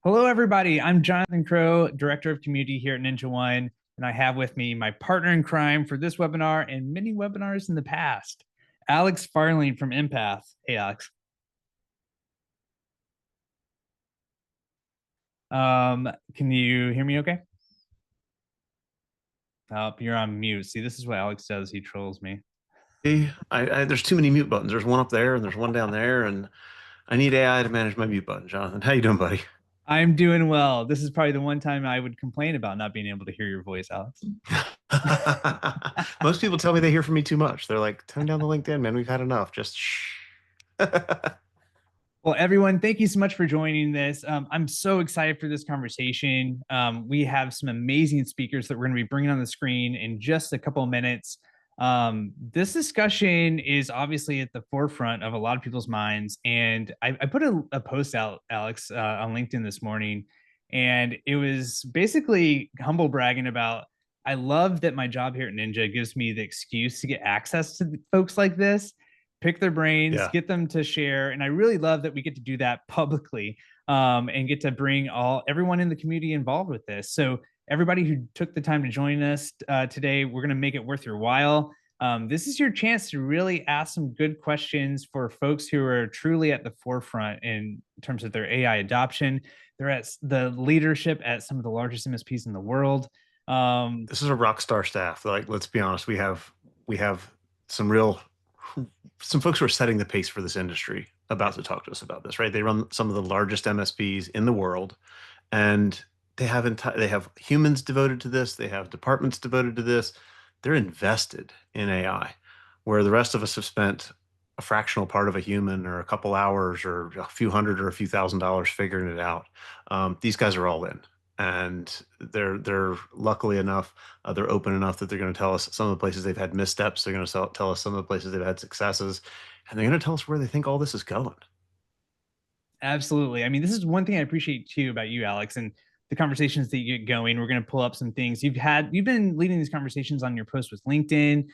Hello, everybody. I'm Jonathan Crowe, Director of Community here at NinjaOne, and I have with me my partner in crime for this webinar and many webinars in the past, Alex Farling from Empath. Hey, Alex. Can you hear me okay? Oh, you're on mute. See, this is what Alex does. He trolls me. There's too many mute buttons. There's one up there and there's one down there, and I need AI to manage my mute button. Jonathan, how you doing, buddy? I'm doing well. This is probably the one time I would complain about not being able to hear your voice, Alex. Most people tell me they hear from me too much. They're like, "Tone down the LinkedIn, man. We've had enough. Just shh." Well, everyone, thank you so much for joining this. I'm so excited for this conversation. We have some amazing speakers that we're going to be bringing on the screen in just a couple of minutes. This discussion is obviously at the forefront of a lot of people's minds. And I put a post out, Alex, on LinkedIn this morning, and it was basically humble bragging about I love that my job here at Ninja gives me the excuse to get access to folks like this, pick their brains, Yeah. get them to share. And I really love that we get to do that publicly, and get to bring everyone in the community involved with this. So everybody who took the time to join us today, we're going to make it worth your while. This is your chance to really ask some good questions for folks who are truly at the forefront in terms of their AI adoption. They're at the leadership at some of the largest MSPs in the world. This is a rock star staff. Like, let's be honest, we have some real some folks who are setting the pace for this industry about to talk to us about this, right? They run some of the largest MSPs in the world, and they have humans devoted to this. They have departments devoted to this. They're invested in AI, where the rest of us have spent a fractional part of a human or a couple hours or a few hundred or a few $1,000s figuring it out. These guys are all in, and they're luckily enough, they're open enough that they're going to tell us some of the places they've had missteps. They're going to tell us some of the places they've had successes, and they're going to tell us where they think all this is going. Absolutely. I mean, this is one thing I appreciate too about you, Alex, and the conversations that you get going. We're going to pull up some things you've been leading these conversations on your post with LinkedIn.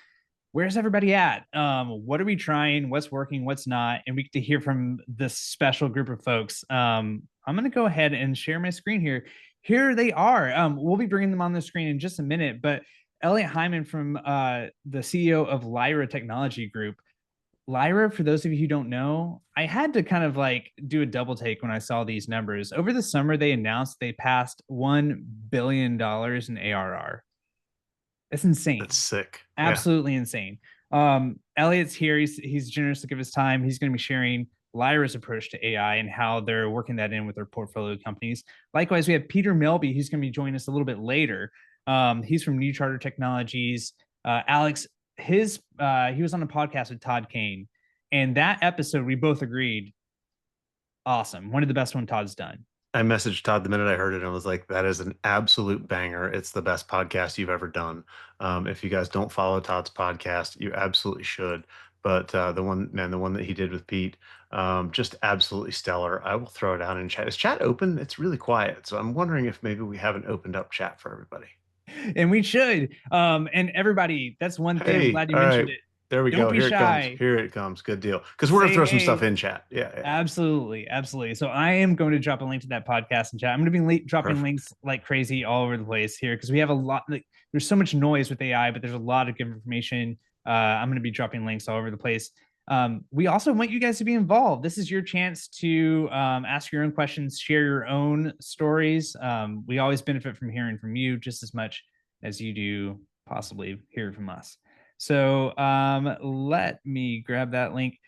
Where's everybody at? What are we trying? What's working? What's not? And we get to hear from this special group of folks. I'm going to go ahead and share my screen here. Here they are. We'll be bringing them on the screen in just a minute, but Elliot Hyman from the CEO of Lyra Technology Group. Lyra, for those of you who don't know, I had to kind of like do a double take when I saw these numbers. Over the summer, they announced they passed $1 billion in ARR. That's That's insane. sick. Yeah. Absolutely insane. Elliot's here. He's generous to give his time. He's going to be sharing Lyra's approach to AI and how they're working that in with their portfolio companies. Likewise, we have Peter Melby, who's going to be joining us a little bit later. He's from New Charter Technologies. Alex, he was on a podcast with Todd Kane, and that episode we both agreed, awesome, one of the best one Todd's done. I messaged Todd the minute I heard it and was like, that is an absolute banger. It's the best podcast you've ever done. If you guys don't follow Todd's podcast, you absolutely should. But the one that he did with Pete, just absolutely stellar. I will throw it out in chat. Is chat open? It's really quiet. So I'm wondering if maybe we haven't opened up chat for everybody. And we should. And everybody, that's one thing. I'm Hey, glad you all mentioned right. it. There we Don't go. be Here it comes. shy. Here it comes. Good deal. Because we're gonna Say throw some stuff hey. in chat. Yeah, yeah. Absolutely, absolutely. So I am going to drop a link to that podcast in chat. I'm going to be dropping Perfect. links like crazy all over the place here because we have a lot. Like, there's so much noise with AI, but there's a lot of good information. I'm going to be dropping links all over the place. We also want you guys to be involved. This is your chance to ask your own questions, share your own stories. We always benefit from hearing from you just as much as you do possibly hear from us. So let me grab that link.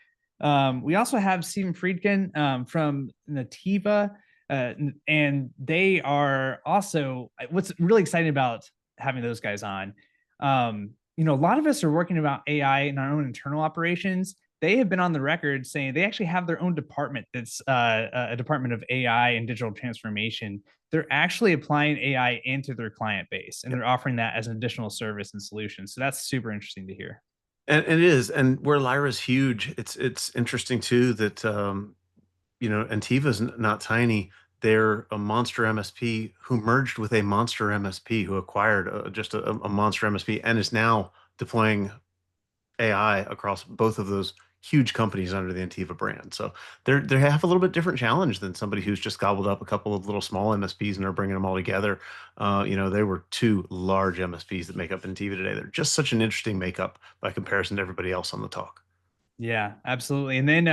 We also have Stephen Friedkin from Ntiva, and they are also what's really exciting about having those guys on. A lot of us are working about AI in our own internal operations. They have been on the record saying they actually have their own department that's a department of AI and digital transformation. They're actually applying AI into their client base, and they're offering that as an additional service and solution. So that's super interesting to hear. And it is, and where Lyra's huge, it's interesting too that Ntiva's not tiny. They're a monster MSP who merged with a monster MSP who acquired just a monster MSP and is now deploying AI across both of those huge companies under the Ntiva brand. So they have a little bit different challenge than somebody who's just gobbled up a couple of little small MSPs and are bringing them all together. There were two large MSPs that make up Ntiva today. They're just such an interesting makeup by comparison to everybody else on the talk. Yeah, absolutely. And then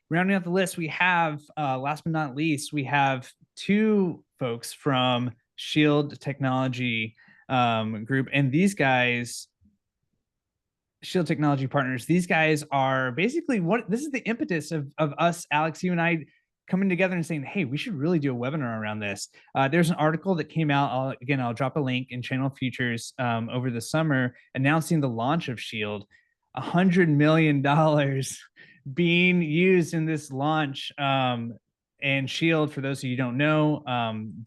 rounding out the list, we have last but not least, we have two folks from Shield Technology Group, and these guys, Shield Technology Partners, these guys are basically what this is the impetus of us, Alex, you and I coming together and saying, hey, we should really do a webinar around this. There's an article that came out. I'll drop a link in Channel Futures over the summer announcing the launch of Shield. $100 million being used in this launch. And Shield, for those of you who don't know,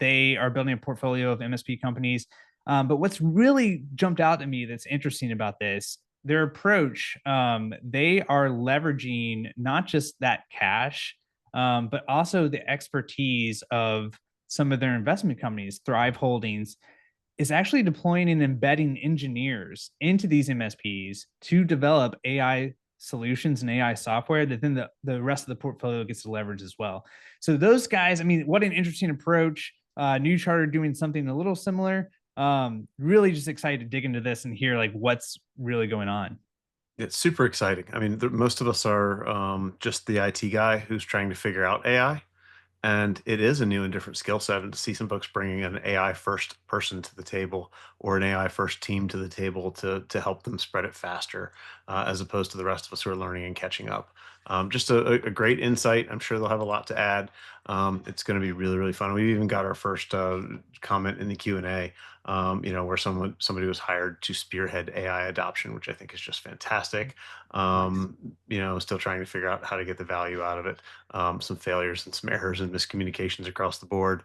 they are building a portfolio of MSP companies. But what's really jumped out at me that's interesting about this, their approach, they are leveraging not just that cash, but also the expertise of some of their investment companies. Thrive Holdings is actually deploying and embedding engineers into these MSPs to develop AI solutions and AI software that then the rest of the portfolio gets to leverage as well. So those guys, I mean, what an interesting approach. New Charter doing something a little similar. Really just excited to dig into this and hear like what's really going on. It's super exciting. I mean, most of us are just the IT guy who's trying to figure out AI. And it is a new and different skill set. And to see some folks bringing an AI first person to the table or an AI first team to the table to help them spread it faster, as opposed to the rest of us who are learning and catching up. Just a great insight. I'm sure they'll have a lot to add. It's going to be really, really fun. We even got our first comment in the Q&A, where somebody was hired to spearhead AI adoption, which I think is just fantastic. Still trying to figure out how to get the value out of it. Some failures and some errors and miscommunications across the board,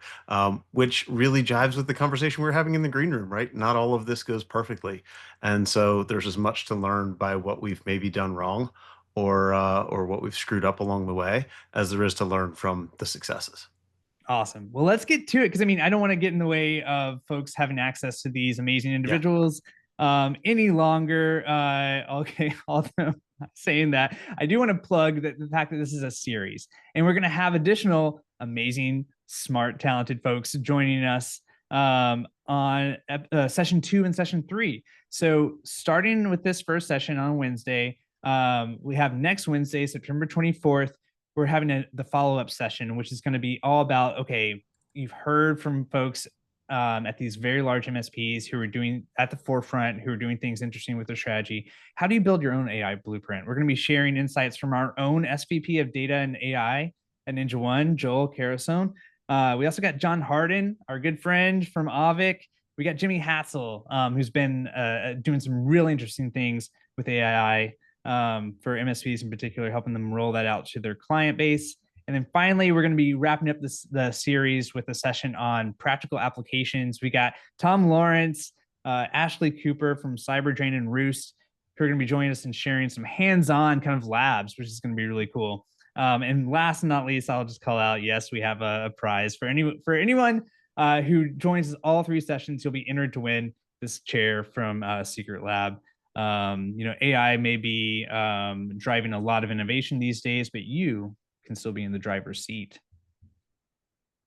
which really jives with the conversation we we're having in the green room, right? Not all of this goes perfectly. And so there's as much to learn by what we've maybe done wrong or what we've screwed up along the way as there is to learn from the successes. Awesome. Well, let's get to it because I mean, I don't want to get in the way of folks having access to these amazing individuals any longer. Okay, although saying that, I do want to plug the fact that this is a series and we're going to have additional amazing, smart, talented folks joining us on session 2 and session 3. So starting with this first session on Wednesday, we have next Wednesday, September 24th, we're having the follow-up session, which is going to be all about, okay, you've heard from folks at these very large MSPs who are doing at the forefront, who are doing things interesting with their strategy. How do you build your own AI blueprint? We're going to be sharing insights from our own SVP of data and AI at NinjaOne, Joel Carosone. We also got John Harden, our good friend from Avik. We got Jimmy Hatzel, who's been doing some really interesting things with AI for MSPs in particular, helping them roll that out to their client base. And then finally, we're going to be wrapping up the series with a session on practical applications. We got Tom Lawrence, Ashley Cooper from CyberDrain and Roost, who are going to be joining us and sharing some hands-on kind of labs, which is going to be really cool. And last but not least, I'll just call out, yes, we have a prize for anyone who joins all 3 sessions. You'll be entered to win this chair from Secret Lab. AI may be driving a lot of innovation these days, but you can still be in the driver's seat.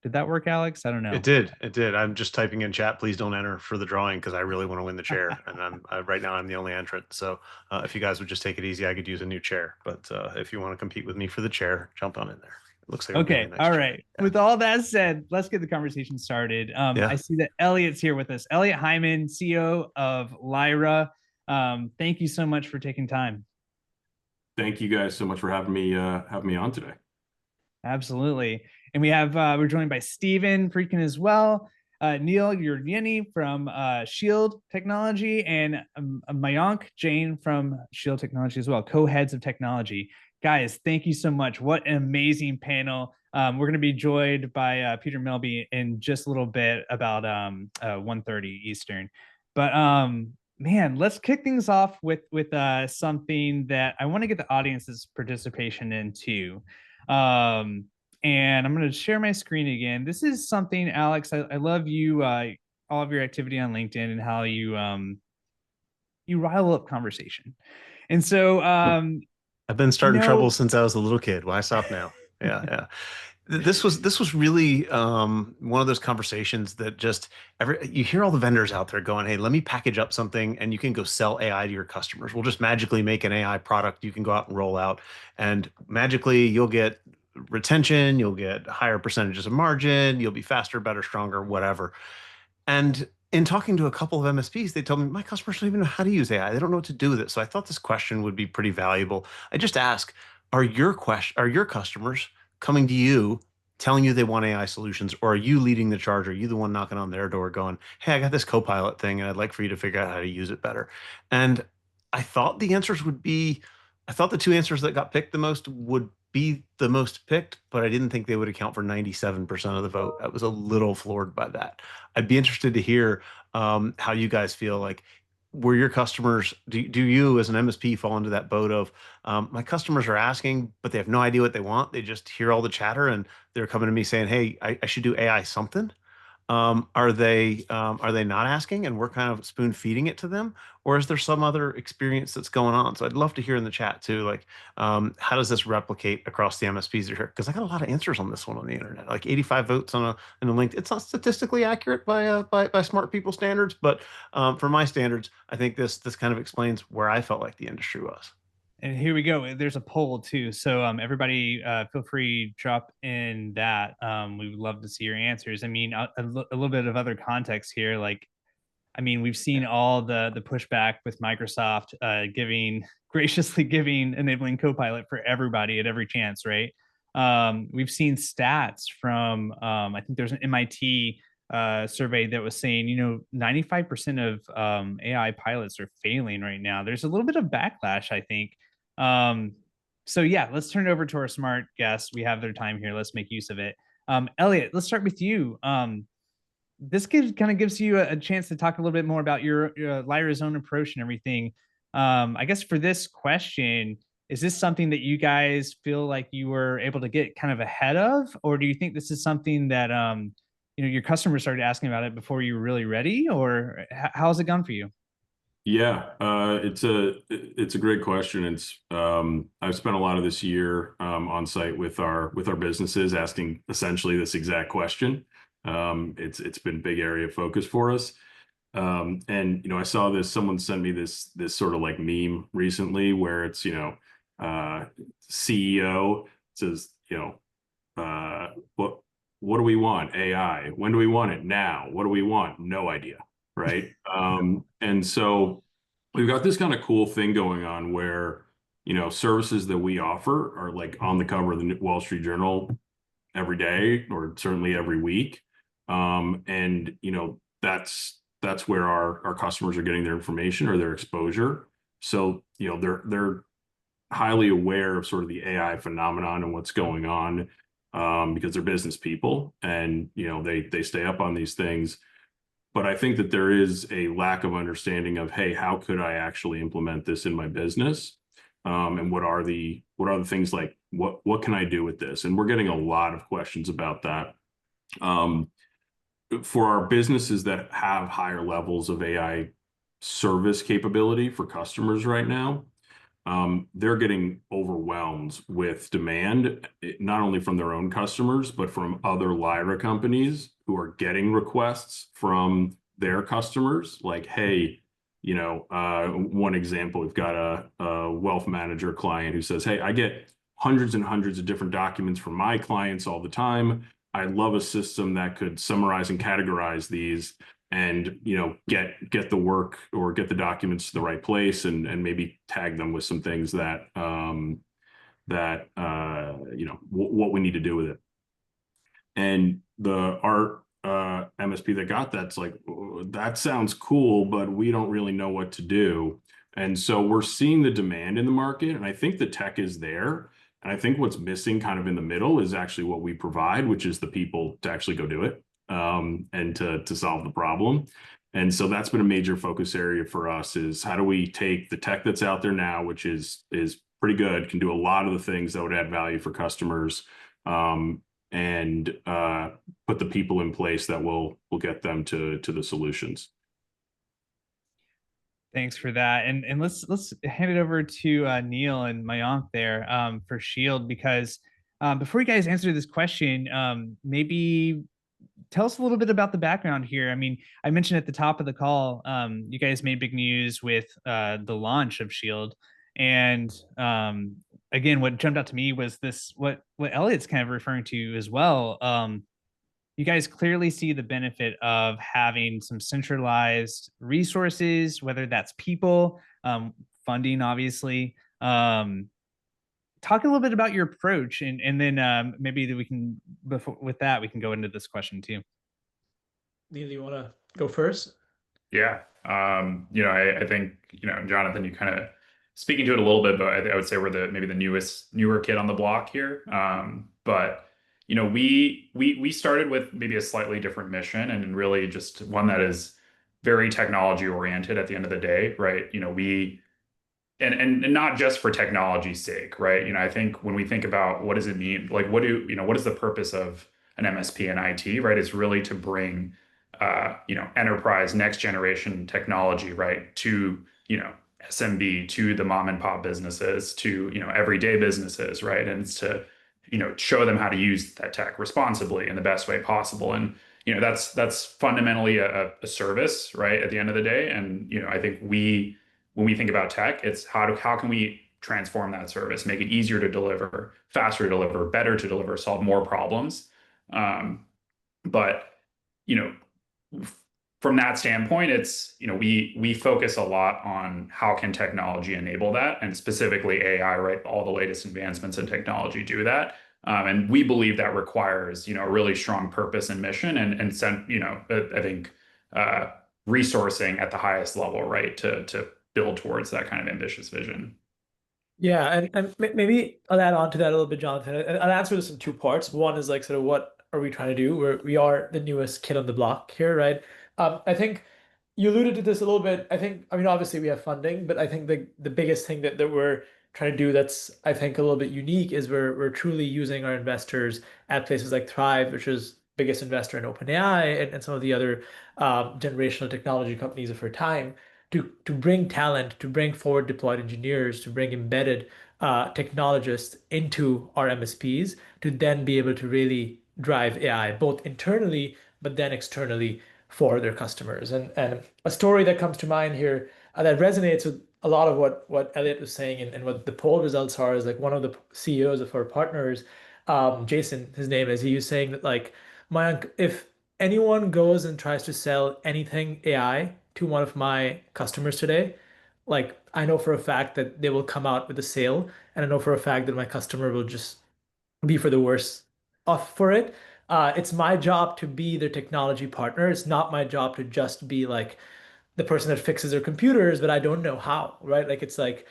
Did that work, Alex? I don't know. It did. I'm just typing in chat. Please don't enter for the drawing because I really want to win the chair, and right now I'm the only entrant. So if you guys would just take it easy, I could use a new chair. But if you want to compete with me for the chair, jump on in there. It looks like okay. Nice all chair. right. Yeah. With all that said, let's get the conversation started. I see that Elliot's here with us. Elliot Hyman, CEO of Lyra. Thank you so much for taking time. Thank you guys so much for having me on today. Absolutely. And we have we're joined by Stephen Friedkin as well, Neil Yurnieni from Shield Technology, and Mayank Jain from Shield Technology as well, co-heads of technology. Guys, thank you so much. What an amazing panel. We're going to be joined by Peter Melby in just a little bit about 1:30 Eastern. But man, let's kick things off with something that I want to get the audience's participation into. And I'm going to share my screen again. This is something, Alex, I love you, all of your activity on LinkedIn and how you rile up conversation. And so I've been You starting trouble know, since I was a little kid. Why stop now? Yeah, yeah. This was really one of those conversations that just you hear all the vendors out there going, "Hey, let me package up something, and you can go sell AI to your customers. We'll just magically make an AI product you can go out and roll out, and magically you'll get retention, you'll get higher percentages of margin, you'll be faster, better, stronger, whatever." And in talking to a couple of MSPs, they told me my customers don't even know how to use AI. They don't know what to do with it. So I thought this question would be pretty valuable. I just ask, are your customers coming to you telling you they want AI solutions, or are you leading the charge? Are you the one knocking on their door going, "Hey, I got this Copilot thing and I'd like for you to figure out how to use it better." And I thought the answers would be, I thought the two answers that got picked the most would be the most picked, but I didn't think they would account for 97% of the vote. I was a little floored by that. I'd be interested to hear how you guys feel. Like, were your customers, do you as an MSP fall into that boat of my customers are asking, but they have no idea what they want? They just hear all the chatter and they're coming to me saying, "Hey, I should do AI something." Are they not asking and we're kind of spoon feeding it to them, or is there some other experience that's going on? So I'd love to hear in the chat too, like how does this replicate across the MSPs that are here? Because I got a lot of answers on this one on the internet, like 85 votes on a link. It's not statistically accurate by smart people standards, but for my standards, I think this kind of explains where I felt like the industry was. and here we go. There's a poll too. So everybody feel free drop in that. We would love to see your answers. I mean, a little bit of other context here. Like, I mean, we've seen all the pushback with Microsoft giving graciously giving enabling Copilot for everybody at every chance, right? We've seen stats from I think there's an MIT survey that was saying, 95% of AI pilots are failing right now. There's a little bit of backlash, I think. Um, so yeah, let's turn it over to our smart guests. We have their time here. Let's make use of it. Elliot, let's start with you. This kind of gives you a chance to talk a little bit more about your Lyra's own approach and everything. I guess for this question, is this something that you guys feel like you were able to get kind of ahead of, or do you think this is something that your customers started asking about it before you were really ready, or how's it gone for you? Yeah, it's a great question. I've spent a lot of this year on site with our businesses asking essentially this exact question. It's been a big area of focus for us. And I saw this, someone sent me this sort of like meme recently where it's, CEO says, what do we want? AI. When do we want it? Now. What do we want? No idea. Right. And so we've got this kind of cool thing going on where, services that we offer are like on the cover of the Wall Street Journal every day, or certainly every week. And that's where our customers are getting their information or their exposure. So, they're highly aware of sort of the AI phenomenon and what's going on, because they're business people and, they stay up on these things. But I think that there is a lack of understanding of, hey, how could I actually implement this in my business? And what are the things, like what can I do with this? And we're getting a lot of questions about that. For our businesses that have higher levels of AI service capability for customers right now, they're getting overwhelmed with demand, not only from their own customers, but from other Lyra companies who are getting requests from their customers. Like, hey, one example, we've got a wealth manager client who says, "Hey, I get hundreds and hundreds of different documents from my clients all the time. I'd love a system that could summarize and categorize these and get the work or get the documents to the right place and maybe tag them with some things that what we need to do with it." And the art MSP that got that's like, that sounds cool, but we don't really know what to do. And so we're seeing the demand in the market, and I think the tech is there. And I think what's missing kind of in the middle is actually what we provide, which is the people to actually go do it, and to solve the problem. And so that's been a major focus area for us, is how do we take the tech that's out there now, which is pretty good, can do a lot of the things that would add value for customers, and put the people in place that will get them to the solutions. Thanks for that. And let's hand it over to Neil and Mayank there for Shield, because before you guys answer this question, maybe tell us a little bit about the background here. I mean, I mentioned at the top of the call, you guys made big news with the launch of Shield, and again, what jumped out to me was this what Elliot's kind of referring to as well. You guys clearly see the benefit of having some centralized resources, whether that's people, funding, obviously. Talk a little bit about your approach, and then maybe that we can, before with that, we can go into this question too. Neil, you want to go first? Yeah. I think, Jonathan, you kind of speaking to it a little bit, but I would say we're maybe the newer kid on the block here. But we started with maybe a slightly different mission, and really just one that is very technology oriented at the end of the day, right? And not just for technology's sake, right? I think when we think about what does it mean, like what is the purpose of an MSP and IT, right? It's really to bring enterprise next generation technology, right, to SMB, to the mom and pop businesses, to everyday businesses, right? And it's to show them how to use that tech responsibly in the best way possible. And that's fundamentally a service, right, at the end of the day. And I think when we think about tech, it's how can we transform that service, make it easier to deliver, faster to deliver, better to deliver, solve more problems. But from that standpoint, it's we focus a lot on how can technology enable that, and specifically AI, right? All the latest advancements in technology do that, and we believe that requires a really strong purpose and mission, and I think resourcing at the highest level, right, to build towards that kind of ambitious vision. Yeah, and maybe I'll add on to that a little bit, Jonathan. I'll answer this in two parts. One is like sort of what are we trying to do? We are the newest kid on the block here, right? I think you alluded to this a little bit. I mean, obviously we have funding, but I think the biggest thing that we're trying to do that's I think a little bit unique is we're truly using our investors at places like Thrive, which is biggest investor in OpenAI and some of the other generational technology companies of her time to bring talent, to bring forward deployed engineers, to bring embedded technologists into our MSPs to then be able to really drive AI both internally but then externally for their customers. And a story that comes to mind here that resonates with a lot of what Elliot was saying and what the poll results are is like one of the CEOs of our partners, Jason, his name is, he was saying that like, Mayank, if anyone goes and tries to sell anything AI to one of my customers today, like I know for a fact that they will come out with a sale, and I know for a fact that my customer will just be for the worse off for it. It's my job to be their technology partner. It's not my job to just be like the person that fixes their computers, but I don't know how, right? Like it's like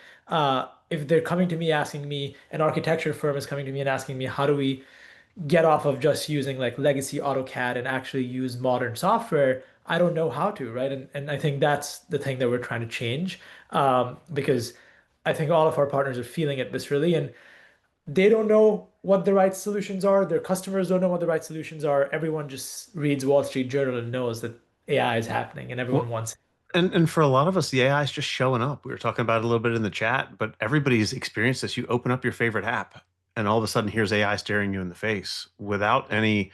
if they're coming to me asking me, an architecture firm is coming to me and asking me, how do we get off of just using like legacy AutoCAD and actually use modern software? I don't know how to, right? And I think that's the thing that we're trying to change because I think all of our partners are feeling it viscerally and they don't know what the right solutions are. Their customers don't know what the right solutions are. Everyone just reads Wall Street Journal and knows that AI is happening and everyone wants it. And for a lot of us, the AI is just showing up. We were talking about it a little bit in the chat, but everybody's experienced this. You open up your favorite app, and all of a sudden, here's AI staring you in the face without any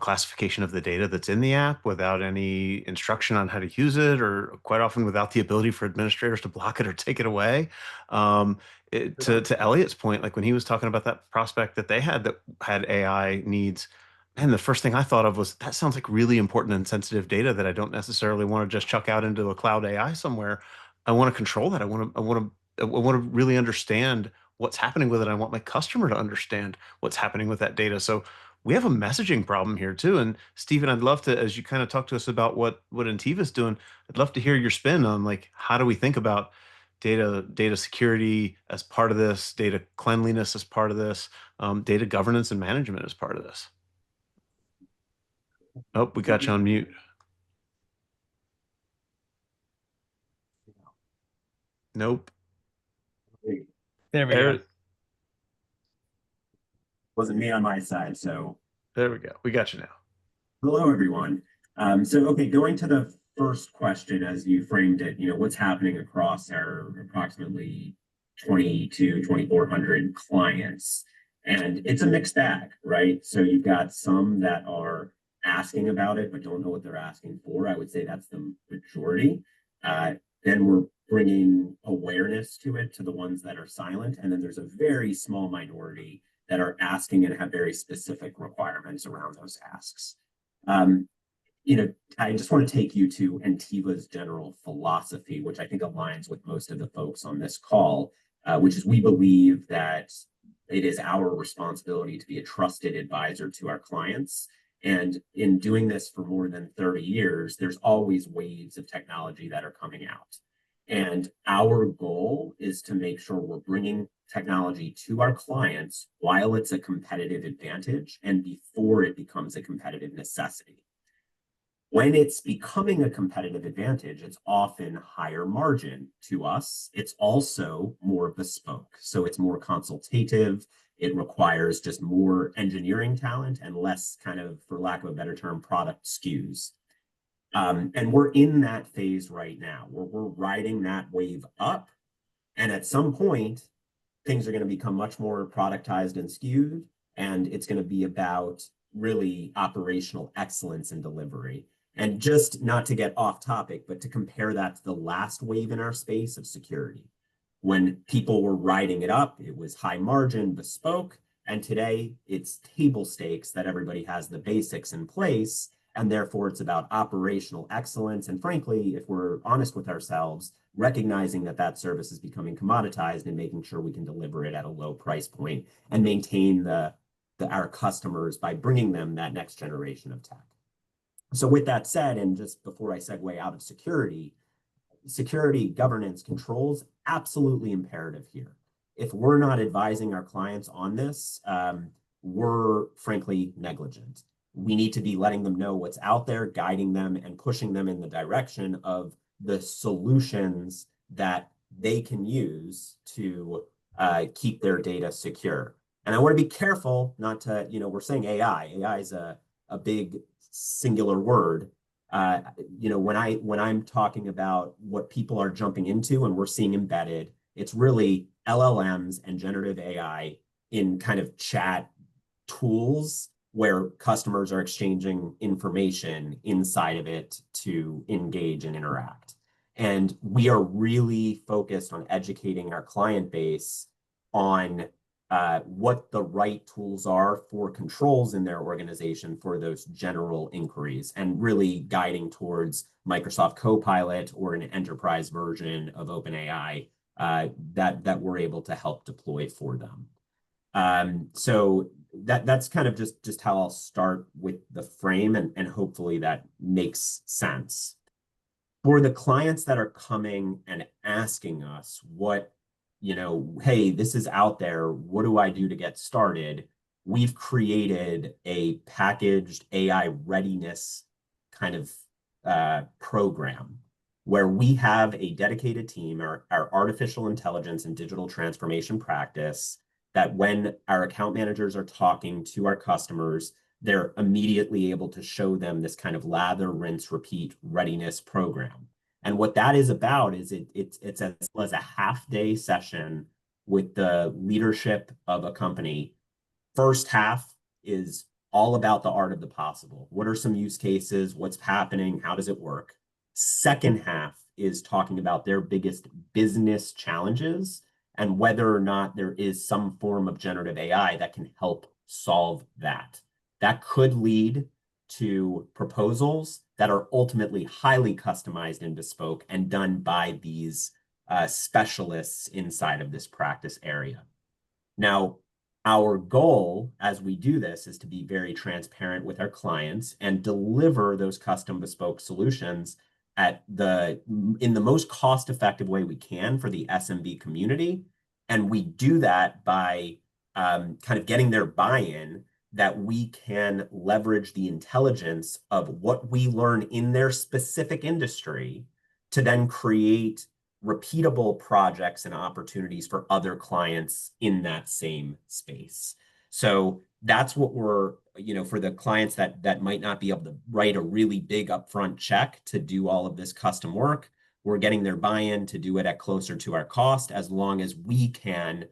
classification of the data that's in the app, without any instruction on how to use it, or quite often without the ability for administrators to block it or take it away. To Elliot's point, like when he was talking about that prospect that they had that had AI needs, and the first thing I thought of was that sounds like really important and sensitive data that I don't necessarily want to just chuck out into a cloud AI somewhere. I want to control that. I want to really understand what's happening with it. I want my customer to understand what's happening with that data. So we have a messaging problem here too. And Stephen, I'd love to, as you kind of talk to us about what Ntiva's doing, I'd love to hear your spin on like how do we think about data security as part of this, data cleanliness as part of this, data governance and management as part of this. Oh, we got you on mute. Nope. There we go. Wasn't me on my side, so. There we go. We got you now. Hello, everyone. Okay, going to the first question, as you framed it, what's happening across our approximately 2,400 clients. And it's a mixed bag, right? So you've got some that are asking about it, but don't know what they're asking for. I would say that's the majority. Then we're bringing awareness to it, to the ones that are silent. And then there's a very small minority that are asking and have very specific requirements around those asks. I just want to take you to Ntiva's general philosophy, which I think aligns with most of the folks on this call, which is we believe that it is our responsibility to be a trusted advisor to our clients. And in doing this for more than 30 years, there's always waves of technology that are coming out. And our goal is to make sure we're bringing technology to our clients while it's a competitive advantage and before it becomes a competitive necessity. When it's becoming a competitive advantage, it's often higher margin to us. It's also more bespoke. So it's more consultative. It requires just more engineering talent and less kind of, for lack of a better term, product SKUs. And we're in that phase right now where we're riding that wave up. And at some point, things are going to become much more productized and skewed. And it's going to be about really operational excellence and delivery. And just not to get off topic, but to compare that to the last wave in our space of security. When people were riding it up, it was high margin, bespoke. And today it's table stakes that everybody has the basics in place. And therefore it's about operational excellence. And frankly, if we're honest with ourselves, recognizing that that service is becoming commoditized and making sure we can deliver it at a low price point and maintain our customers by bringing them that next generation of tech. So with that said, and just before I segue out of security governance controls, absolutely imperative here. If we're not advising our clients on this, we're frankly negligent. We need to be letting them know what's out there, guiding them and pushing them in the direction of the solutions that they can use to keep their data secure. And I want to be careful not to, we're saying AI. AI is a big singular word. When I'm talking about what people are jumping into and we're seeing embedded, it's really LLMs and generative AI in kind of chat tools where customers are exchanging information inside of it to engage and interact. And we are really focused on educating our client base on what the right tools are for controls in their organization for those general inquiries, and really guiding towards Microsoft Copilot or an enterprise version of OpenAI that we're able to help deploy for them. So that's kind of just how I'll start with the frame, and hopefully that makes sense. For the clients that are coming and asking us what, hey, this is out there, what do I do to get started? We've created a packaged AI readiness kind of program where we have a dedicated team, our artificial intelligence and digital transformation practice, that when our account managers are talking to our customers, they're immediately able to show them this kind of lather, rinse, repeat readiness program. And what that is about is it's as well as a half-day session with the leadership of a company. First half is all about the art of the possible. What are some use cases? What's happening? How does it work? Second half is talking about their biggest business challenges and whether or not there is some form of generative AI that can help solve that. That could lead to proposals that are ultimately highly customized and bespoke and done by these specialists inside of this practice area. Now, our goal as we do this is to be very transparent with our clients and deliver those custom bespoke solutions in the most cost-effective way we can for the SMB community. And we do that by kind of getting their buy-in that we can leverage the intelligence of what we learn in their specific industry to then create repeatable projects and opportunities for other clients in that same space. So that's what we're for the clients that might not be able to write a really big upfront check to do all of this custom work, we're getting their buy-in to do it at closer to our cost, as long as we can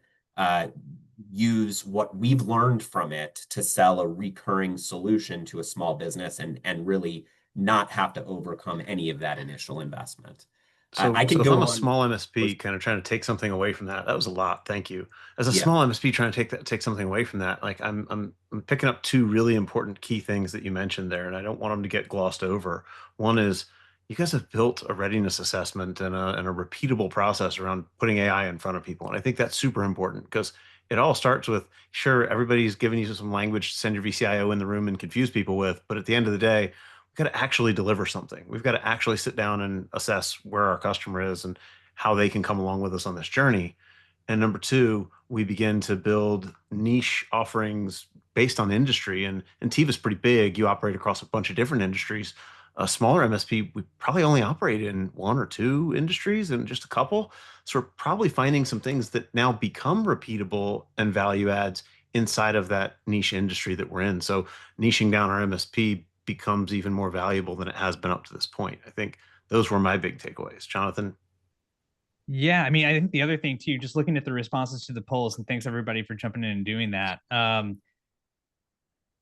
use what we've learned from it to sell a recurring solution to a small business and really not have to overcome any of that initial investment. So, I can if go I'm a on small with- MSP kind of trying to take something away from that, that was a lot. Thank you. As a Yeah. small MSP trying to take something away from that, like I'm picking up two really important key things that you mentioned there, and I don't want them to get glossed over. One is you guys have built a readiness assessment and a repeatable process around putting AI in front of people, and I think that's super important because it all starts with, sure, everybody's giving you some language to send your VCIO in the room and confuse people with, but at the end of the day, we've got to actually deliver something. We've got to actually sit down and assess where our customer is and how they can come along with us on this journey. And number two, we begin to build niche offerings based on industry. And Ntiva's pretty big. You operate across a bunch of different industries. A smaller MSP, we probably only operate in one or two industries and just a couple. So we're probably finding some things that now become repeatable and value adds inside of that niche industry that we're in. So niching down our MSP becomes even more valuable than it has been up to this point. I think those were my big takeaways. Jonathan? Yeah, I mean, I think the other thing too, just looking at the responses to the polls, and thanks everybody for jumping in and doing that.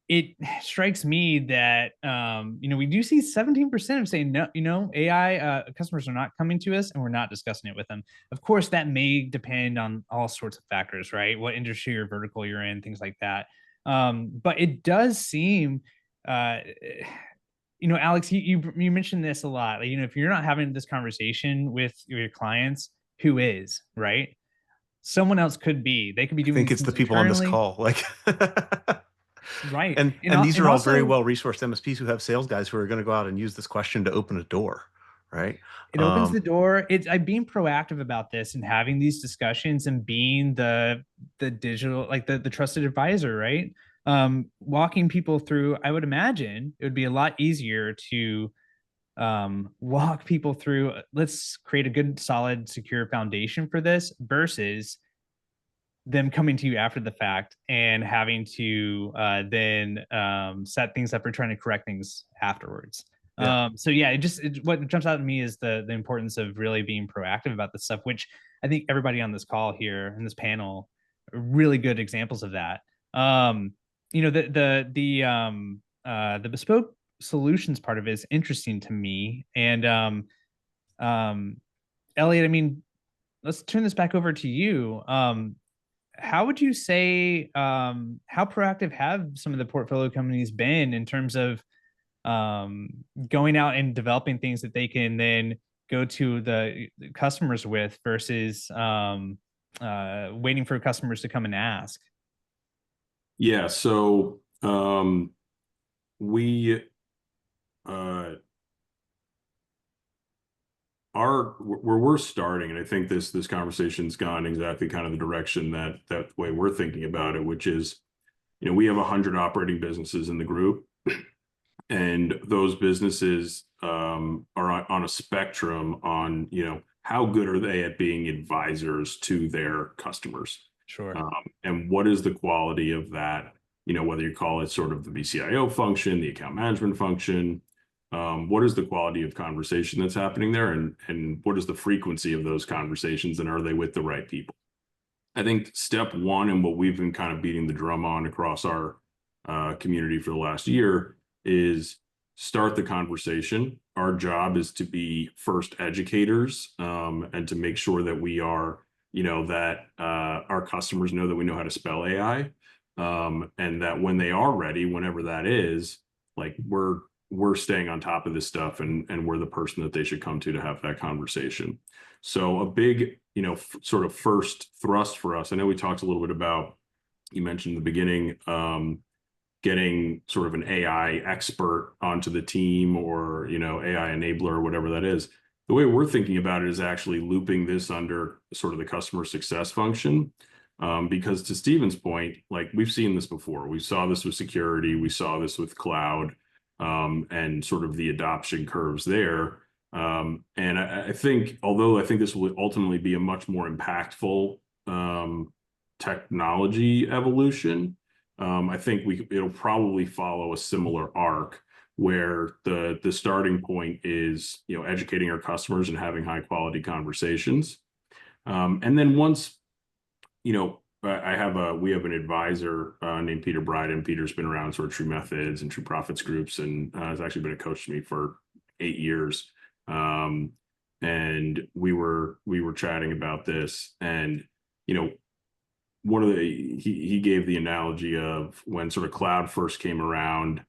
It strikes me that we do see 17% of saying no, AI customers are not coming to us and we're not discussing it with them. Of course, that may depend on all sorts of factors, right? What industry or vertical you're in, things like that. But it does seem Alex, you mentioned this a lot. Like, if you're not having this conversation with your clients, who is, right? Someone else could be. They could be doing. I think it's the people on this call. Like, right. And these are all very well resourced MSPs who have sales guys who are going to go out and use this question to open a door, right? It opens the door. I'm being proactive about this and having these discussions and being the digital, like the trusted advisor, right? Walking people through. I would imagine it would be a lot easier to walk people through. Let's create a good, solid, secure foundation for this versus them coming to you after the fact and having to then set things up or trying to correct things afterwards. Yeah. So yeah, what jumps out at me is the importance of really being proactive about this stuff, which I think everybody on this call here in this panel are really good examples of that. The bespoke solutions part of it is interesting to me. And Elliot, I mean, let's turn this back over to you. How would you say how proactive have some of the portfolio companies been in terms of going out and developing things that they can then go to the customers with versus waiting for customers to come and ask? Yeah, so we where we're starting, and I think this conversation's gone exactly kind of the direction that way we're thinking about it, which is, we have 100 operating businesses in the group, and those businesses are on a spectrum on, how good are they at being advisors to their customers? Sure. And what is the quality of that? Whether you call it sort of the VCIO function, the account management function, what is the quality of conversation that's happening there, and what is the frequency of those conversations, and are they with the right people? I think step one, and what we've been kind of beating the drum on across our community for the last year, is start the conversation. Our job is to be first educators, and to make sure that we are, that our customers know that we know how to spell AI, and that when they are ready, whenever that is, like we're staying on top of this stuff, and we're the person that they should come to have that conversation. So a big, sort of first thrust for us, I know we talked a little bit about, you mentioned in the beginning, getting sort of an AI expert onto the team, or, AI enabler, or whatever that is. The way we're thinking about it is actually looping this under sort of the customer success function. Because to Stephen's point, like, we've seen this before. We saw this with security. We saw this with cloud, and sort of the adoption curves there. And I think, although I think this will ultimately be a much more impactful technology evolution, I think it'll probably follow a similar arc where the starting point is, you know, educating our customers and having high quality conversations. And then once, you know, we have an advisor named Peter Bryden. Peter's been around sort of True Methods and True Profits groups, and has actually been a coach to me for 8 years. And we were chatting about this, and, you know, he gave the analogy of when sort of cloud first came around.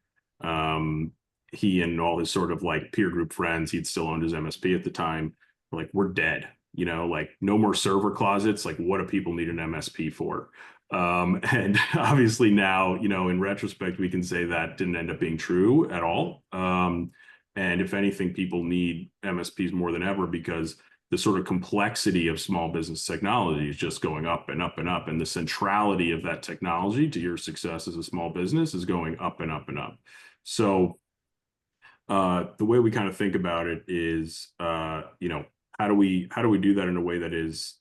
He and all his sort of like peer group friends, he'd still owned his MSP at the time, were like, we're dead, you know, like no more server closets. Like, what do people need an MSP for? And obviously now, you know, in retrospect, we can say that didn't end up being true at all. And if anything, people need MSPs more than ever, because the sort of complexity of small business technology is just going up and up and up. And the centrality of that technology to your success as a small business is going up and up and up. So the way we kind of think about it is, you know, how do we do that in a way that is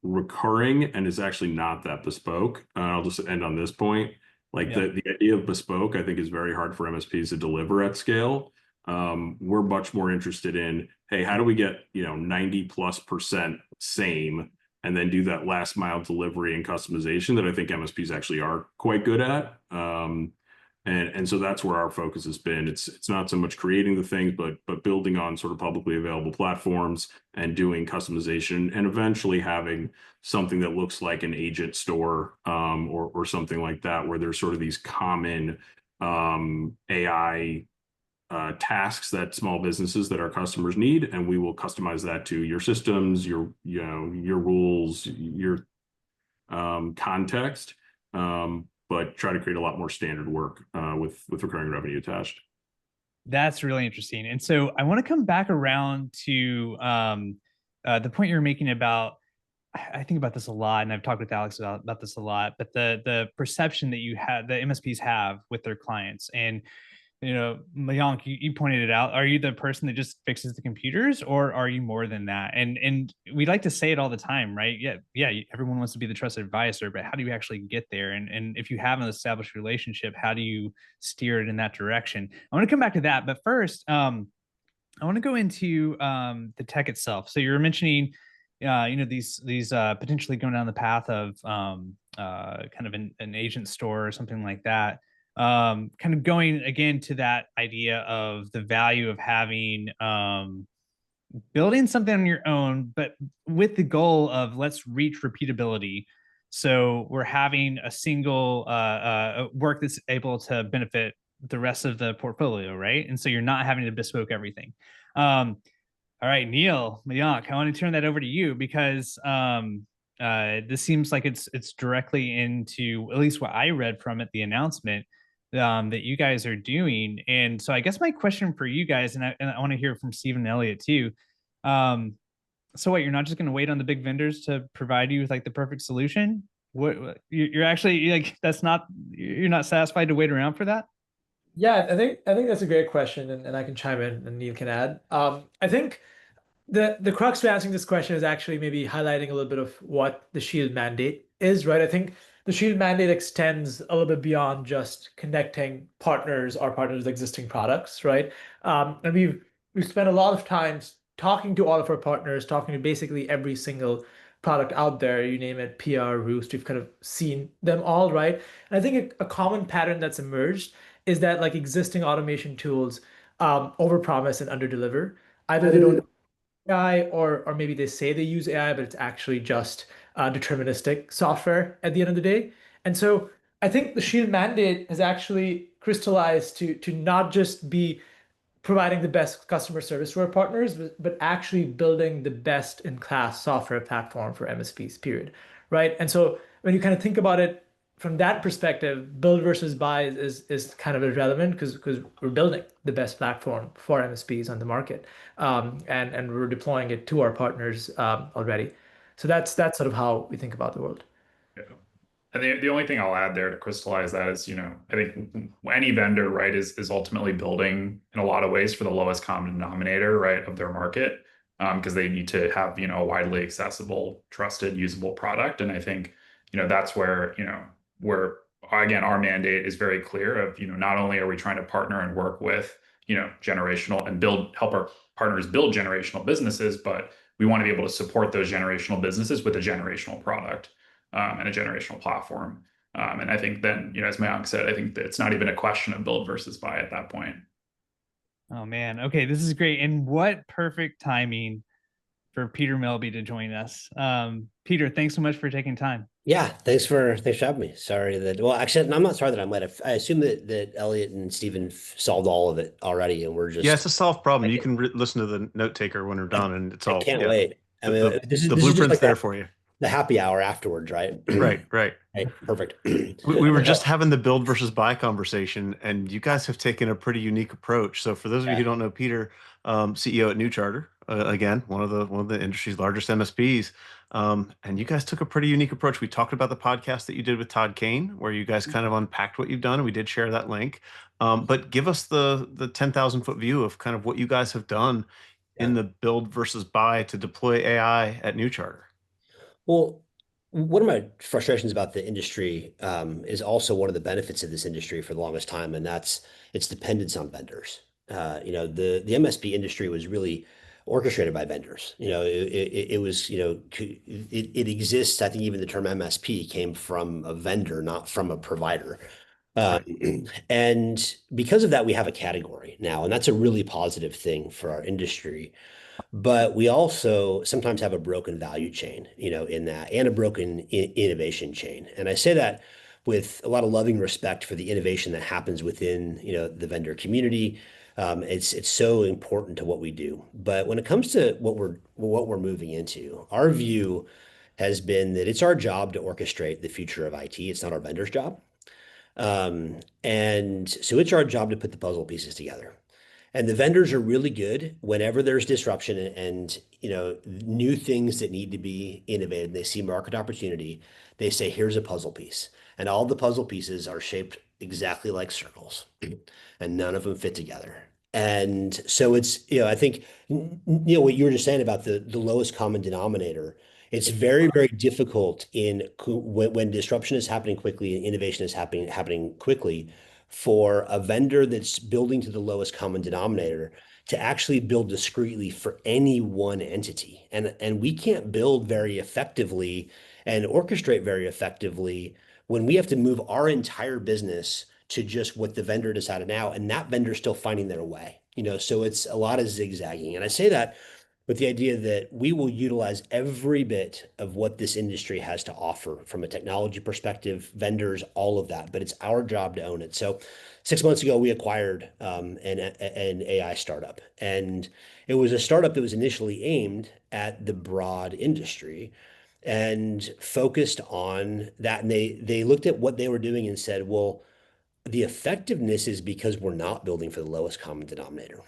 recurring and is actually not that bespoke? I'll just end on this point. Like, the idea of bespoke, I think, is very hard for MSPs to deliver at scale. We're much more interested in, hey, how do we get, you know, 90+% same, and then do that last mile delivery and customization that I think MSPs actually are quite good at. And so that's where our focus has been. It's not so much creating the things, but building on sort of publicly available platforms and doing customization, and eventually having something that looks like an agent store, or something like that, where there's sort of these common AI tasks that small businesses, that our customers need, and we will customize that to your systems, your, you know, your rules, your context, but try to create a lot more standard work with recurring revenue attached. That's really interesting. And so I want to come back around to the point you're making about, I think about this a lot, and I've talked with Alex about this a lot, but the perception that the MSPs have with their clients. And, you know, Mayank, you pointed it out. Are you the person that just fixes the computers, or are you more than that? And we like to say it all the time, right? Yeah. Everyone wants to be the trusted advisor, but how do you actually get there? And if you have an established relationship, how do you steer it in that direction? I want to come back to that, but first, I want to go into the tech itself. So you're mentioning, you know, these potentially going down the path of kind of an agent store or something like that. Kind of going again to that idea of the value of having building something on your own, but with the goal of, let's reach repeatability. So we're having a single work that's able to benefit the rest of the portfolio, right? And so you're not having to bespoke everything. All right, Neil, Mayank, I want to turn that over to you, because this seems like it's directly into, at least what I read from it, the announcement that you guys are doing. And so I guess my question for you guys, and I want to hear from Stephen and Elliot too. So what, you're not just going to wait on the big vendors to provide you with like the perfect solution? What you're actually like, you're not satisfied to wait around for that? Yeah, I think that's a great question, and I can chime in and Neil can add. I think the crux to answering this question is actually maybe highlighting a little bit of what the Shield mandate is, right? I think the Shield mandate extends a little bit beyond just connecting our partners with existing products, right? And we've spent a lot of time talking to all of our partners, talking to basically every single product out there, you name it, PR, Roost, we've kind of seen them all, right? And I think a common pattern that's emerged is that like existing automation tools overpromise and underdeliver. Either they don't AI, or maybe they say they use AI, but it's actually just deterministic software at the end of the day. And so I think the Shield mandate has actually crystallized to not just be providing the best customer service to our partners, but actually building the best in class software platform for MSPs, period. Right. And so when you kind of think about it from that perspective, build versus buy is kind of irrelevant, because we're building the best platform for MSPs on the market, and we're deploying it to our partners already. So that's sort of how we think about the world. Yeah. And the only thing I'll add there to crystallize that is, you know, I think any vendor, right, is ultimately building in a lot of ways for the lowest common denominator, right, of their market, because they need to have, you know, a widely accessible, trusted, usable product. And I think, you know, that's where, you know, where again, our mandate is very clear of, not only are we trying to partner and work with, generational and help our partners build generational businesses, but we want to be able to support those generational businesses with a generational product and a generational platform. And I think then, as Mayank said, I think that it's not even a question of build versus buy at that point. Oh man. Okay, this is great. And what perfect timing for Peter Melby to join us. Peter, thanks so much for taking time. Yeah, thanks for having me. Sorry that, well, actually, I'm not sorry that I'm late. I assume that Elliot and Stephen solved all of it already, and we're just. Yeah, it's a solved problem. You can listen to the note taker when we're done, and it's all. I can't wait. I mean, the this is blueprint's like there for you. The happy hour afterwards, right? Right. Right, perfect. We were just having the build versus buy conversation, and you guys have taken a pretty unique approach. So for those of you who don't know Peter, CEO at New Charter, again, one of the industry's largest MSPs, and you guys took a pretty unique approach. We talked about the podcast that you did with Todd Kane, where you guys kind of unpacked what you've done, and we did share that link. But give us the 10,000-foot view of kind of what you guys have done in the build versus buy to deploy AI at New Charter. Well, one of my frustrations about the industry is also one of the benefits of this industry for the longest time, and that's its dependence on vendors. The MSP industry was really orchestrated by vendors. It was, it exists. I think even the term MSP came from a vendor, not from a provider. And because of that, we have a category now, and that's a really positive thing for our industry. But we also sometimes have a broken value chain, in that, and a broken innovation chain. And I say that with a lot of loving respect for the innovation that happens within, the vendor community. It's so important to what we do. But when it comes to what we're moving into, our view has been that it's our job to orchestrate the future of IT. It's not our vendor's job. And so it's our job to put the puzzle pieces together. And the vendors are really good whenever there's disruption and new things that need to be innovated. They see market opportunity. They say, "Here's a puzzle piece," and all the puzzle pieces are shaped exactly like circles, and none of them fit together. And so it's I think what you were just saying about the lowest common denominator. It's very, very difficult when disruption is happening quickly and innovation is happening quickly for a vendor that's building to the lowest common denominator to actually build discretely for any one entity. And we can't build very effectively and orchestrate very effectively when we have to move our entire business to just what the vendor decided now, and that vendor's still finding their way. So it's a lot of zigzagging. And I say that with the idea that we will utilize every bit of what this industry has to offer from a technology perspective, vendors, all of that, but it's our job to own it. So 6 months ago, we acquired an AI startup, and it was a startup that was initially aimed at the broad industry and focused on that. And they looked at what they were doing and said, well, the effectiveness is because we're not building for the lowest common denominator.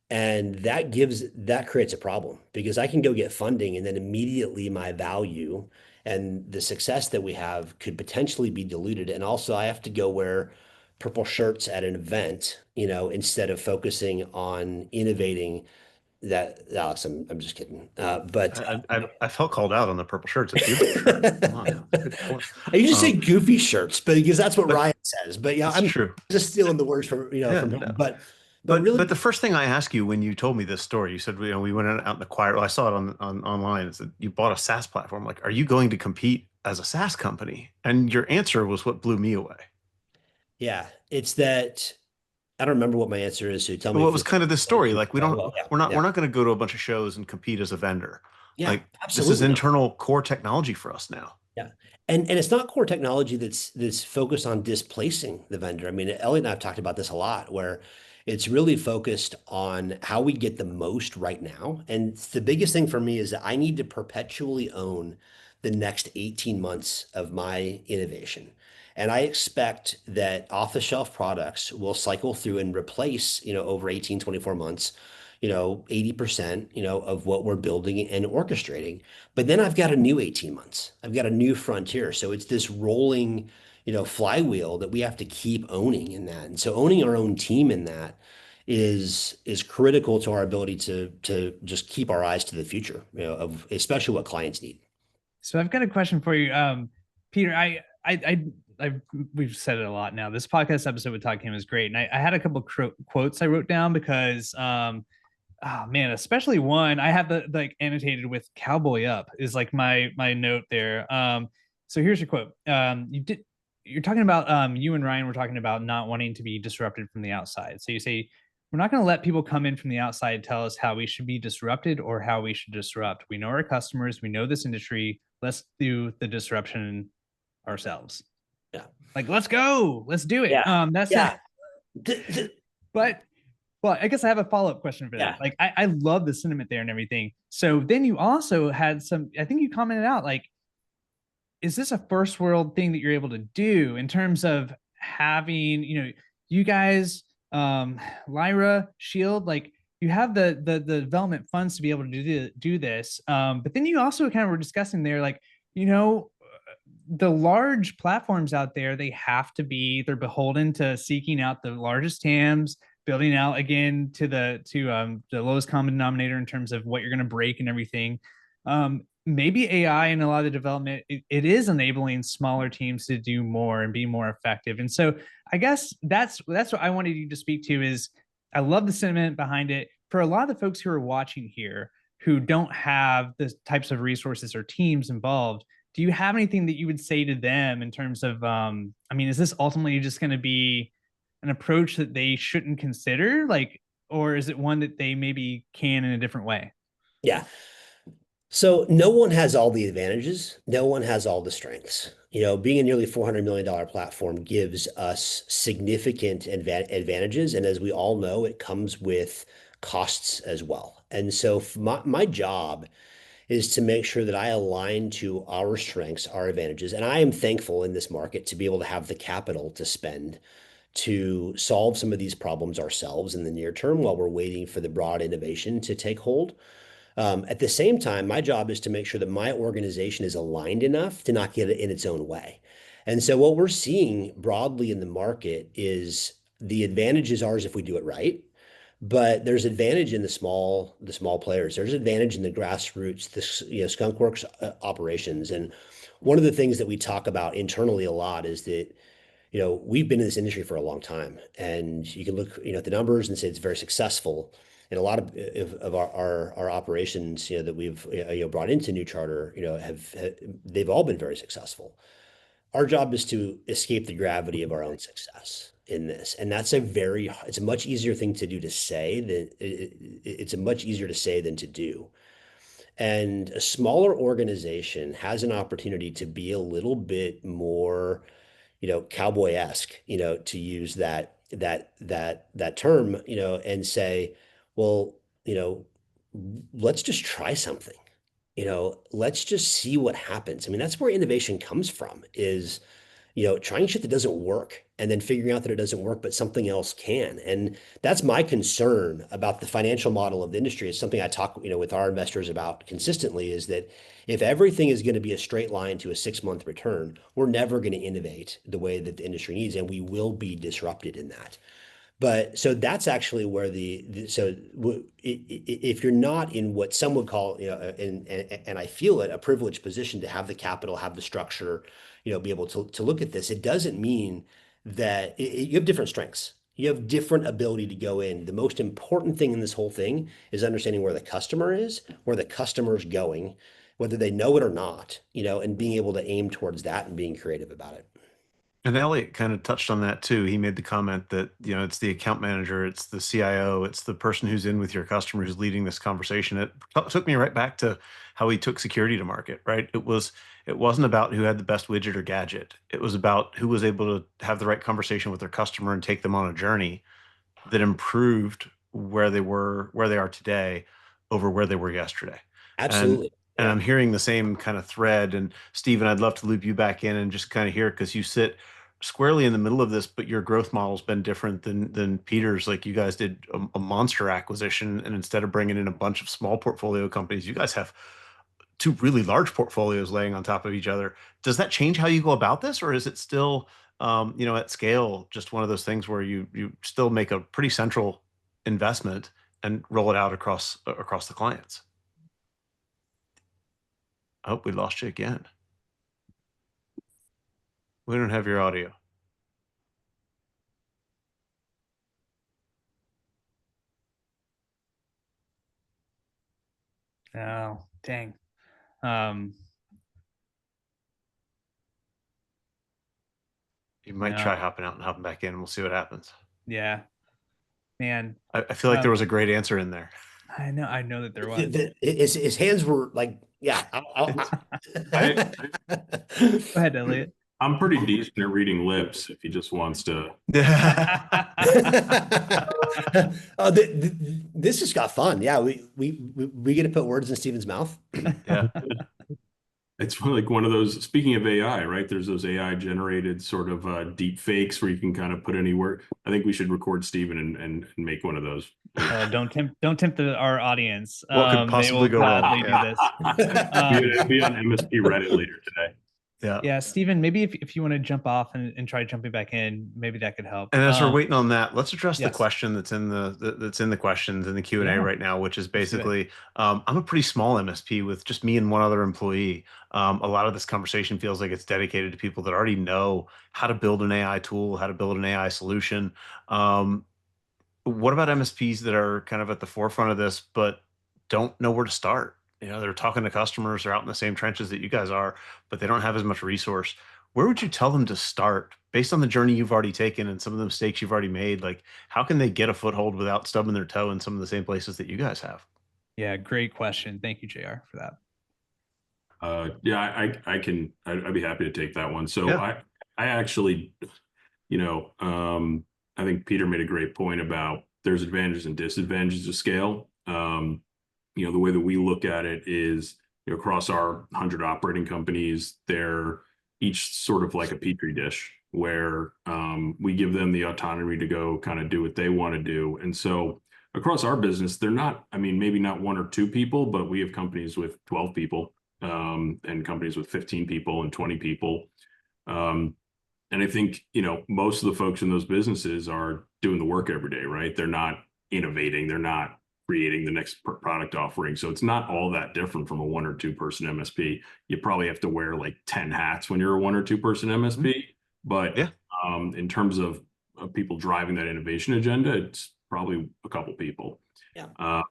And that creates a problem because I can go get funding and then immediately my value and the success that we have could potentially be diluted. And also I have to go wear purple shirts at an event, instead of focusing on innovating that. Alex, I'm just kidding. But I felt called out on the purple shirts. It's beautiful. Come on. I usually say goofy shirts, but because that's what Ryan says. But yeah, I'm true. Just stealing the words from from him. No. But the first thing I asked you when you told me this story, you said, we went out in the quiet. Well, I saw it on online. It said you bought a SaaS platform. Like, are you going to compete as a SaaS company? And your answer was what blew me away. Yeah, it's that I don't remember what my answer is. So tell me. Well, it was kind of this story. Like, we're not going to go to a bunch of shows and compete as a vendor. Yeah, like absolutely. This is internal core technology for us now. Yeah. And it's not core technology that's focused on displacing the vendor. I mean, Elliot and I have talked about this a lot, where it's really focused on how we get the most right now. And the biggest thing for me is that I need to perpetually own the next 18 months of my innovation. And I expect that off-the-shelf products will cycle through and replace, over 18, 24 months, 80%, of what we're building and orchestrating. But then I've got a new 18 months. I've got a new frontier. So it's this rolling, flywheel that we have to keep owning in that. And so owning our own team in that is critical to our ability to just keep our eyes to the future, of especially what clients need. So I've got a question for you. Peter, we've said it a lot now. This podcast episode with Todd Kim is great, and I had a couple quotes I wrote down because oh man, especially one I have the like annotated with "cowboy up" is like my note there. So here's your quote. You're talking about you and Ryan were talking about not wanting to be disrupted from the outside. So you say we're not going to let people come in from the outside tell us how we should be disrupted or how we should disrupt. We know our customers, we know this industry. Let's do the disruption ourselves. Yeah. Like, let's go. Let's do it. Yeah. That's Yeah. but well, I guess I have a follow-up question for that. Yeah. Like, I love the sentiment there and everything. So then you also had some, I think you commented out, like, is this a first world thing that you're able to do in terms of having, you know, you guys, Lyra, Shield, like you have the development funds to be able to do this. But then you also kind of were discussing there, like, you know, the large platforms out there, they have to be, they're beholden to seeking out the largest TAMs, building out again to the lowest common denominator in terms of what you're going to break and everything. Maybe AI and a lot of the development, it is enabling smaller teams to do more and be more effective. And so I guess that's what I wanted you to speak to is I love the sentiment behind it. For a lot of the folks who are watching here who don't have the types of resources or teams involved, do you have anything that you would say to them in terms of, I mean, is this ultimately just going to be an approach that they shouldn't consider? Like, or is it one that they maybe can in a different way? Yeah. So no one has all the advantages. No one has all the strengths. You know, being a nearly $400 million platform gives us significant advantages. And as we all know, it comes with costs as well. And so my job is to make sure that I align to our strengths, our advantages. And I am thankful in this market to be able to have the capital to spend to solve some of these problems ourselves in the near term while we're waiting for the broad innovation to take hold. At the same time, my job is to make sure that my organization is aligned enough to not get it in its own way. And so what we're seeing broadly in the market is the advantage is ours if we do it right. But there's advantage in the small players. There's advantage in the grassroots, skunkworks operations. And one of the things that we talk about internally a lot is that, you know, we've been in this industry for a long time, and you can look, you know, at the numbers and say it's very successful. And a lot of our operations, you know, that we've brought into New Charter, you know, they've all been very successful. Our job is to escape the gravity of our own success in this. And that's it's a much easier thing to do to say than it's a much easier to say than to do. And a smaller organization has an opportunity to be a little bit more, you know, cowboy-esque, you know, to use that term, you know, and say, well, you know, let's just try something. You know, let's just see what happens. I mean, that's where innovation comes from, is, you know, trying shit that doesn't work and then figuring out that it doesn't work, but something else can. And that's my concern about the financial model of the industry. It's something I talk, you know, with our investors about consistently, is that if everything is going to be a straight line to a 6-month return, we're never going to innovate the way that the industry needs, and we will be disrupted in that. But so that's actually where if you're not in what some would call, you know, and I feel it, a privileged position to have the capital, have the structure, you know, be able to look at this, it doesn't mean that you have different strengths. You have different ability to go in. The most important thing in this whole thing is understanding where the customer is, where the customer is going, whether they know it or not, you know, and being able to aim towards that and being creative about it. And Elliot kind of touched on that too. He made the comment that, you know, it's the account manager, it's the CIO, it's the person who's in with your customer who's leading this conversation. It took me right back to how he took security to market, right? It wasn't about who had the best widget or gadget. It was about who was able to have the right conversation with their customer and take them on a journey that improved where they are today over where they were yesterday. Absolutely. And I'm hearing the same kind of thread. And Stephen, I'd love to loop you back in and just kind of hear, because you sit squarely in the middle of this, but your growth model's been different than Peter's. Like, you guys did a monster acquisition, and instead of bringing in a bunch of small portfolio companies, you guys have 2 really large portfolios laying on top of each other. Does that change how you go about this, or is it still, you know, at scale, just one of those things where you still make a pretty central investment and roll it out across the clients? I hope we lost you again. We don't have your audio. Oh, dang. You might try hopping out and hopping back in, and we'll see what happens. Yeah, man. I feel like there was a great answer in there. I know that there was. His hands were like, yeah. I- Go ahead, Elliot. I'm pretty decent at reading lips if he just wants to. This just got fun. Yeah, we get to put words in Steven's mouth. Yeah. It's like one of those, speaking of AI, right? There's those AI generated sort of deep fakes where you can kind of put any word. I think we should record Steven and make one of those. Don't tempt our audience. What could possibly go wrong? Do this. Be on MSP Reddit later today. Yeah, Steven, maybe if you want to jump off and try jumping back in, maybe that could help. And as we're waiting on that, let's address the yes. question that's in the questions in the Q&A right now, which is basically, I'm a pretty small MSP with just me and one other employee. A lot of this conversation feels like it's dedicated to people that already know how to build an AI tool, how to build an AI solution. What about MSPs that are kind of at the forefront of this, but don't know where to start? You know, they're talking to customers, they're out in the same trenches that you guys are, but they don't have as much resource. Where would you tell them to start based on the journey you've already taken and some of the mistakes you've already made? Like, how can they get a foothold without stubbing their toe in some of the same places that you guys have? Yeah, great question. Thank you, JR, for that. Yeah, I'd be happy to take that one. So yeah. I actually, I think Peter made a great point about there's advantages and disadvantages of scale. The way that we look at it is, across our 100 operating companies, they're each sort of like a petri dish where we give them the autonomy to go kind of do what they want to do. And so across our business, they're not, maybe not one or two people, but we have companies with 12 people and companies with 15 people and 20 people. And I think, most of the folks in those businesses are doing the work every day, right? They're not innovating. They're not creating the next product offering. So it's not all that different from a 1 or 2 person MSP. You probably have to wear like 10 hats when you're a 1 or 2 person MSP. But yeah. In terms of people driving that innovation agenda, it's probably a couple people. Yeah.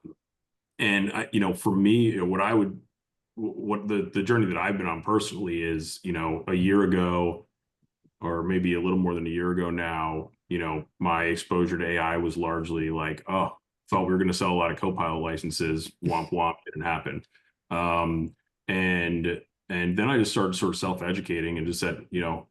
And for me, what the journey that I've been on personally is, a year ago, or maybe a little more than a year ago now, my exposure to AI was largely like, oh, thought we were going to sell a lot of Copilot licenses. Womp womp, didn't happen. And then I just started sort of self-educating and just said,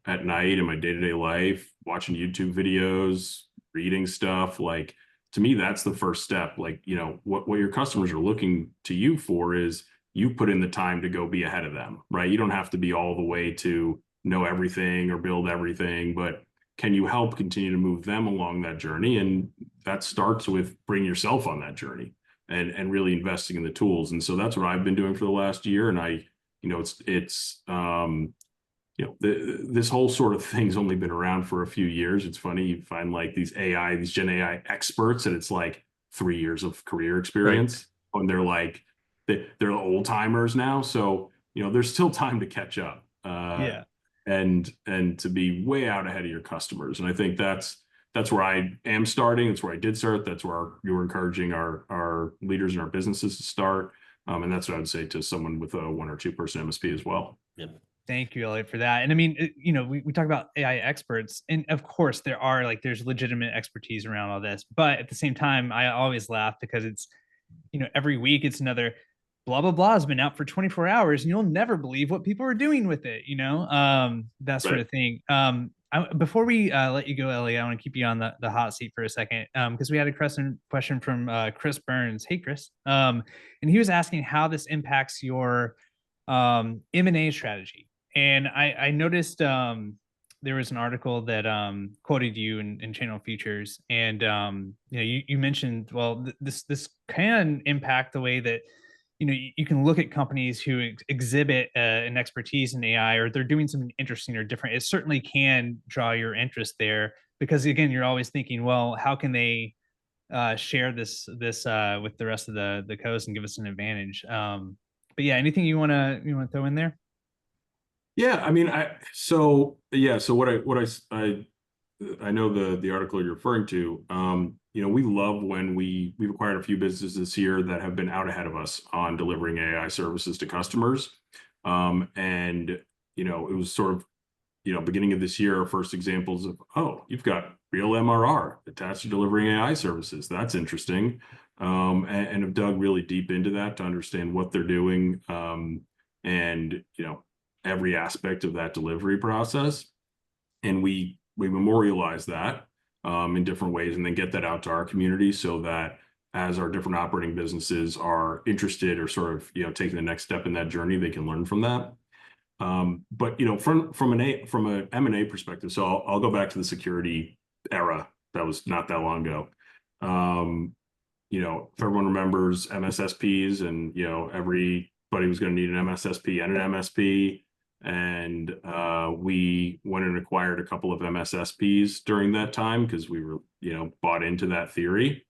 at night in my day-to-day life, watching YouTube videos, reading stuff. Like, to me, that's the first step. Like, what your customers are looking to you for is you put in the time to go be ahead of them, right? You don't have to be all the way to know everything or build everything, but can you help continue to move them along that journey? And that starts with bringing yourself on that journey and really investing in the tools. And so that's what I've been doing for the last year. And this whole sort of thing's only been around for a few years. It's funny, you find like these Gen AI experts, and it's like 3 years of career experience, right? And they're like, they're old timers now. So, there's still time to catch up. And to be way out ahead of your customers. And I think that's where I am starting. That's where I did start. That's where you were encouraging our leaders in our businesses to start. And that's what I would say to someone with a 1 or 2 person MSP as well. Yeah. Thank you, Elliot, for that. And we talk about AI experts, and of course there's legitimate expertise around all this, but at the same time, I always laugh because it's, every week it's another blah, blah, blah has been out for 24 hours and you'll never believe what people are doing with it, that sort of thing. Before we let you go, Ellie, I want to keep you on the hot seat for a second, because we had a question from Chris Burns. Hey, Chris. And he was asking how this impacts your M&A strategy. And I noticed there was an article that quoted you in Channel Features, and you mentioned, well, this can impact the way that you can look at companies who exhibit an expertise in AI, or they're doing something interesting or different. It certainly can draw your interest there, because again, you're always thinking, well, how can they share this with the rest of the coast and give us an advantage? But yeah, anything you want to throw in there? Yeah, I mean, so I know the article you're referring to. We love when we've acquired a few businesses this year that have been out ahead of us on delivering AI services to customers. And it was sort of beginning of this year, our first examples of, oh, you've got real MRR attached to delivering AI services. That's interesting. And have dug really deep into that to understand what they're doing. And every aspect of that delivery process. And we memorialize that in different ways, and then get that out to our community so that as our different operating businesses are interested or sort of taking the next step in that journey, they can learn from that. But from an M&A perspective, so I'll go back to the security era. That was not that long ago. If everyone remembers MSSPs, and everybody was going to need an MSSP and an MSP, and we went and acquired a couple of MSSPs during that time because we were bought into that theory.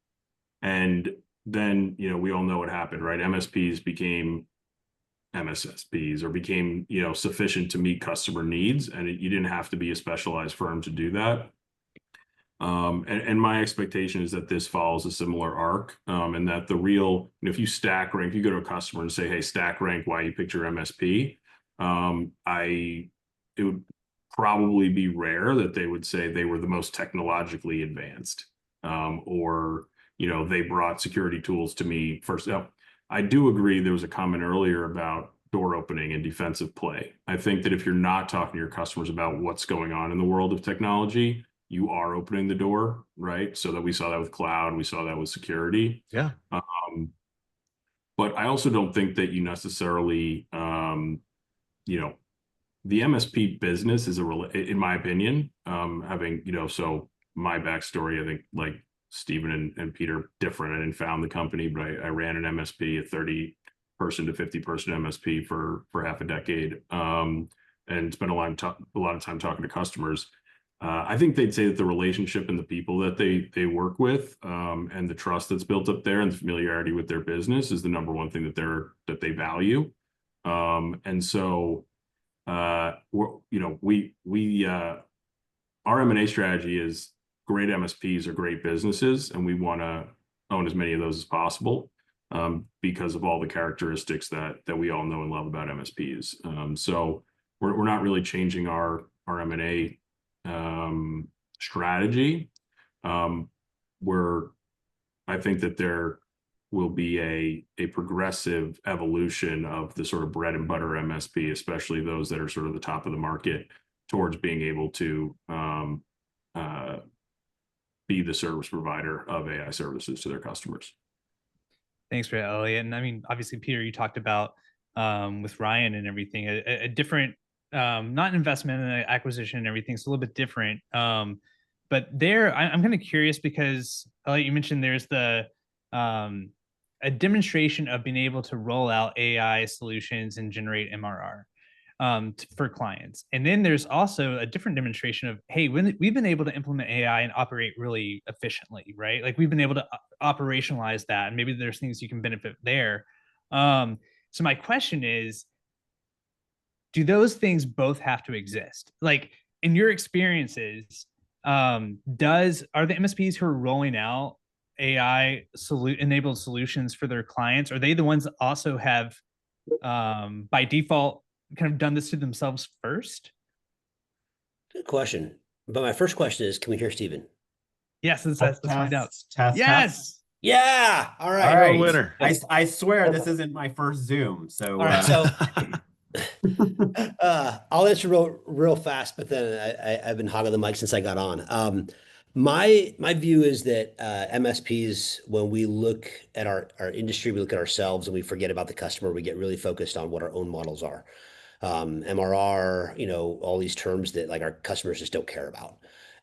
And then we all know what happened, right? MSPs became MSSPs, or became sufficient to meet customer needs, and you didn't have to be a specialized firm to do that. And my expectation is that this follows a similar arc, and that the real, if you stack rank, if you go to a customer and say, hey, stack rank why you picked your MSP, it would probably be rare that they would say they were the most technologically advanced, or they brought security tools to me first. Now, I do agree there was a comment earlier about door opening and defensive play. I think that if you're not talking to your customers about what's going on in the world of technology, you are opening the door, right? So that we saw that with cloud, we saw that with security. Yeah. But I also don't think that you necessarily, the MSP business is in my opinion, having, so my backstory, I think like Stephen and Peter different. I didn't found the company, but I ran an MSP, a 30-person to 50-person MSP for half a decade, and spent a lot of time talking to customers. I think they'd say that the relationship and the people that they work with, and the trust that's built up there, and the familiarity with their business is the number one thing that they value. And so, our M&A strategy is great MSPs are great businesses, and we want to own as many of those as possible, because of all the characteristics that we all know and love about MSPs. So we're not really changing our M&A strategy. I think that there will be a progressive evolution of the sort of bread and butter MSP, especially those that are sort of the top of the market, towards being able to be the service provider of AI services to their customers. Thanks for that, Elliot. And I mean, obviously, Peter, you talked about with Ryan and everything, a different, not investment and acquisition and everything. It's a little bit different. But there, I'm kind of curious because Elliot, you mentioned there's a demonstration of being able to roll out AI solutions and generate MRR for clients. And then there's also a different demonstration of, hey, we've been able to implement AI and operate really efficiently, right? Like we've been able to operationalize that, and maybe there's things you can benefit there. So my question is, do those things both have to exist? Like in your experiences, are the MSPs who are rolling out AI enabled solutions for their clients, are they the ones that also have by default kind of done this to themselves first? Good question. But my first question is, can we hear Stephen? Yes, let's find out. Test. Yeah. All right. All right. Winner. I swear this isn't my first Zoom. So, all right. So I'll answer real fast, but then I've been hogging the mic since I got on. My view is that MSPs, when we look at our industry, we look at ourselves and we forget about the customer. We get really focused on what our own models are. MRR, all these terms that like our customers just don't care about.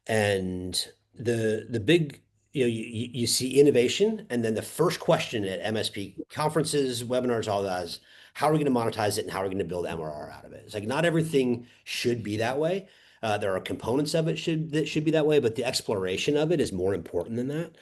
And the big, you see innovation, and then the first question at MSP conferences, webinars, all that is, how are we going to monetize it and how are we going to build MRR out of it? It's like not everything should be that way. There are components of it that should be that way, but the exploration of it is more important than that.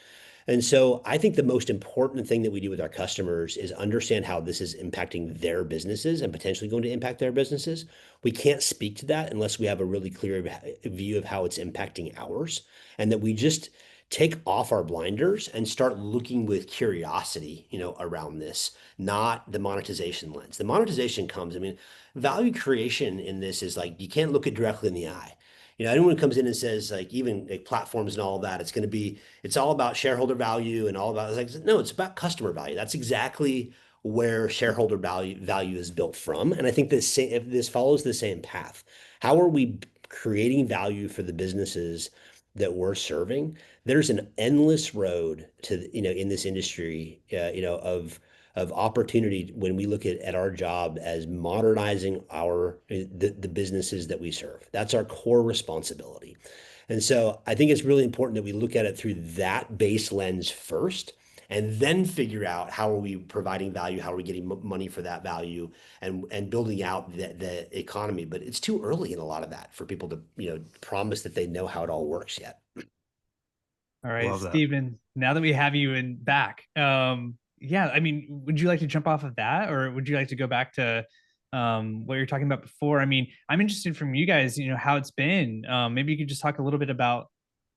And so I think the most important thing that we do with our customers is understand how this is impacting their businesses and potentially going to impact their businesses. We can't speak to that unless we have a really clear view of how it's impacting ours, and that we just take off our blinders and start looking with curiosity, around this, not the monetization lens. The monetization comes, I mean, value creation in this is like, you can't look it directly in the eye. Anyone who comes in and says, like, even like platforms and all of that, it's all about shareholder value and all about, it's like, no, it's about customer value. That's exactly where shareholder value is built from. And I think this follows the same path. How are we creating value for the businesses that we're serving? There's an endless road to, in this industry, of opportunity when we look at our job as modernizing the businesses that we serve. That's our core responsibility. And so I think it's really important that we look at it through that base lens first, and then figure out how are we providing value, how are we getting money for that value, and building out the economy. But it's too early in a lot of that for people to promise that they know how it all works yet. All right, Love that. Stephen, now that we have you back, yeah, I mean, would you like to jump off of that, or would you like to go back to what you're talking about before? I mean, I'm interested from you guys, how it's been. Maybe you could just talk a little bit about,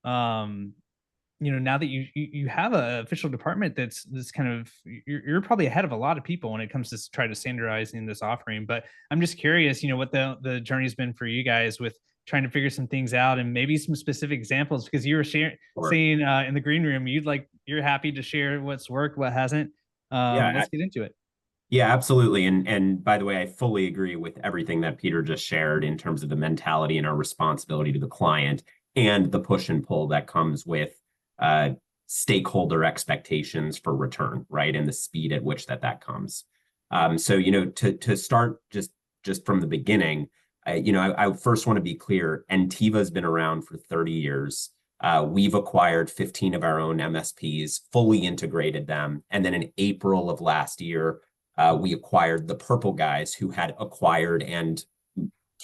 now that you have an official department that's kind of, you're probably ahead of a lot of people when it comes to try to standardizing this offering. But I'm just curious, what the journey's been for you guys with trying to figure some things out, and maybe some specific examples, because you were saying in the green room, you're happy to share what's worked, what hasn't. Let's get into it. Yeah, absolutely. And by the way, I fully agree with everything that Peter just shared in terms of the mentality and our responsibility to the client, and the push and pull that comes with stakeholder expectations for return, right? And the speed at which that comes. So, to start just from the beginning, I first want to be clear, Ntiva has been around for 30 years. We've acquired 15 of our own MSPs, fully integrated them. And then in April of last year, we acquired the Purple guys, who had acquired and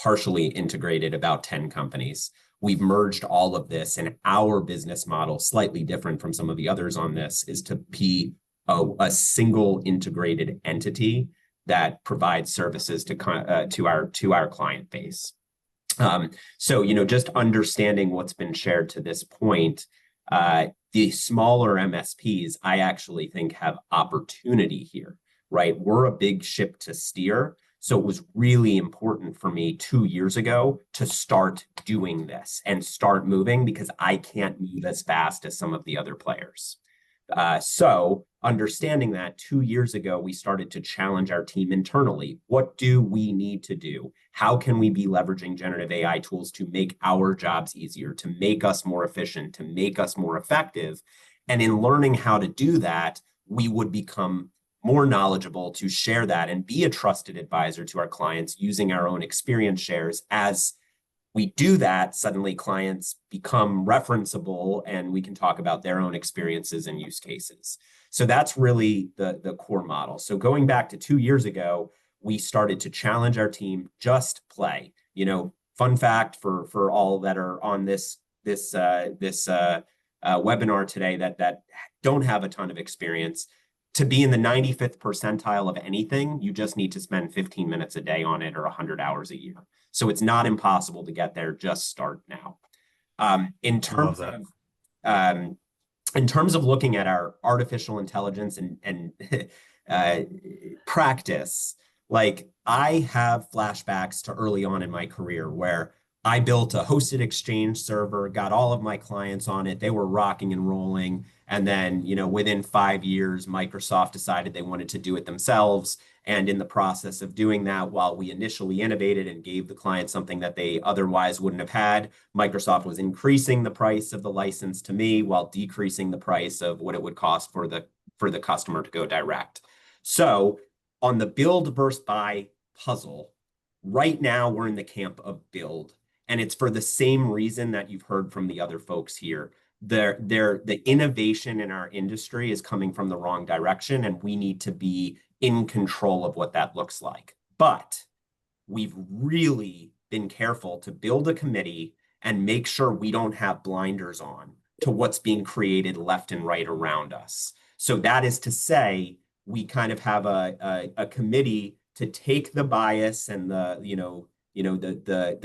partially integrated about 10 companies. We've merged all of this, and our business model, slightly different from some of the others on this, is to be a single integrated entity that provides services to our client base. So, just understanding what's been shared to this point, the smaller MSPs, I actually think, have opportunity here, right? We're a big ship to steer. So it was really important for me 2 years ago to start doing this and start moving, because I can't move as fast as some of the other players. So understanding that, 2 years ago, we started to challenge our team internally. What do we need to do? How can we be leveraging generative AI tools to make our jobs easier, to make us more efficient, to make us more effective? And in learning how to do that, we would become more knowledgeable to share that and be a trusted advisor to our clients using our own experience shares. As we do that, suddenly clients become referenceable, and we can talk about their own experiences and use cases. So that's really the core model. So going back to 2 years ago, we started to challenge our team, just play. Fun fact for all that are on this webinar today that don't have a ton of experience. To be in the 95th percentile of anything, you just need to spend 15 minutes a day on it, or 100 hours a year. So it's not impossible to get there. Just start now. In terms of looking at our artificial intelligence and practice, like, I have flashbacks to early on in my career where I built a hosted Exchange server, got all of my clients on it. They were rocking and rolling. And then, within 5 years, Microsoft decided they wanted to do it themselves. And in the process of doing that, while we initially innovated and gave the client something that they otherwise wouldn't have had, Microsoft was increasing the price of the license to me while decreasing the price of what it would cost for the customer to go direct. So on the build versus buy puzzle, right now we're in the camp of build. And it's for the same reason that you've heard from the other folks here. The innovation in our industry is coming from the wrong direction, and we need to be in control of what that looks like. But we've really been careful to build a committee and make sure we don't have blinders on to what's being created left and right around us. So that is to say, we kind of have a committee to take the bias and the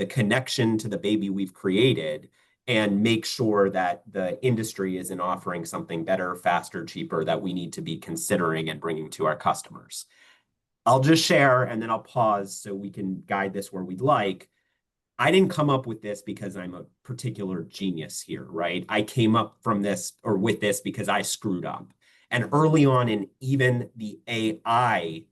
connection to the baby we've created and make sure that the industry isn't offering something better, faster, cheaper that we need to be considering and bringing to our customers. I'll just share and then I'll pause so we can guide this where we'd like. I didn't come up with this because I'm a particular genius here, right? I came up from this or with this because I screwed up. And early on in even the AI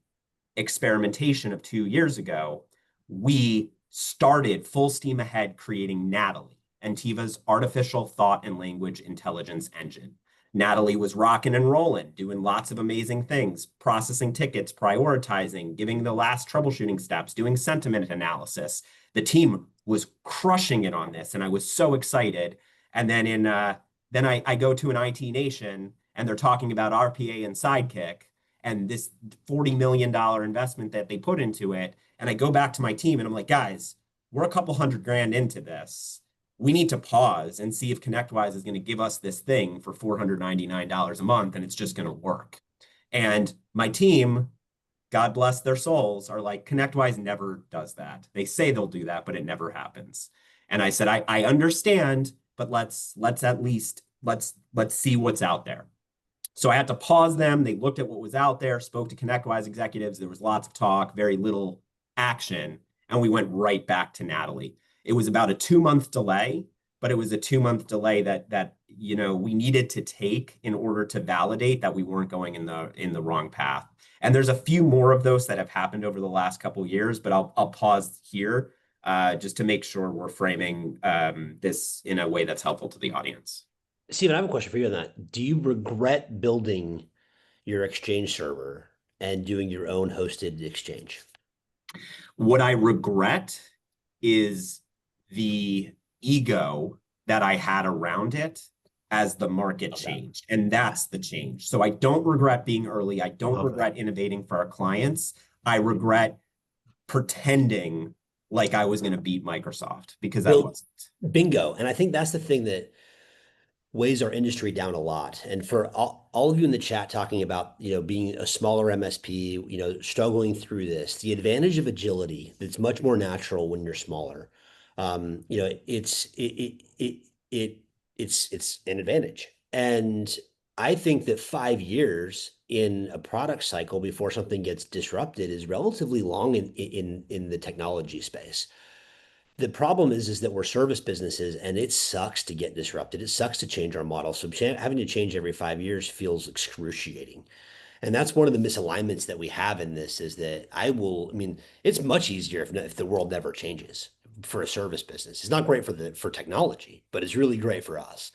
experimentation of 2 years ago, we started full steam ahead creating Natalie, Ntiva's artificial thought and language intelligence engine. Natalie was rocking and rolling, doing lots of amazing things, processing tickets, prioritizing, giving the last troubleshooting steps, doing sentiment analysis. The team was crushing it on this, and I was so excited. And then I go to an IT Nation, and they're talking about RPA and Sidekick, and this $40 million investment that they put into it. And I go back to my team, and I'm like, guys, we're a couple $100,000 into this. We need to pause and see if ConnectWise is going to give us this thing for $499 a month, and it's just going to work. And my team, God bless their souls, are like, ConnectWise never does that. They say they'll do that, but it never happens. And I said, I understand, but let's see what's out there. So I had to pause them. They looked at what was out there, spoke to ConnectWise executives. There was lots of talk, very little action, and we went right back to Natalie. It was about a 2-month delay, but it was a 2-month delay that we needed to take in order to validate that we weren't going in the wrong path. And there's a few more of those that have happened over the last couple of years, but I'll pause here just to make sure we're framing this in a way that's helpful to the audience. Steven, I have a question for you on that. Do you regret building your Exchange server and doing your own hosted Exchange? What I regret is the ego that I had around it as the market changed. And that's the change. So I don't regret being early. I don't regret innovating for our clients. I regret pretending like I was going to beat Microsoft because I wasn't. Bingo. And I think that's the thing that weighs our industry down a lot. And for all of you in the chat talking about, being a smaller MSP, struggling through this, the advantage of agility that's much more natural when you're smaller. It's an advantage. And I think that 5 years in a product cycle before something gets disrupted is relatively long in the technology space. The problem is that we're service businesses and it sucks to get disrupted. It sucks to change our model. So having to change every 5 years feels excruciating. And that's one of the misalignments that we have in this is that it's much easier if the world never changes for a service business. It's not great for technology, but it's really great for us.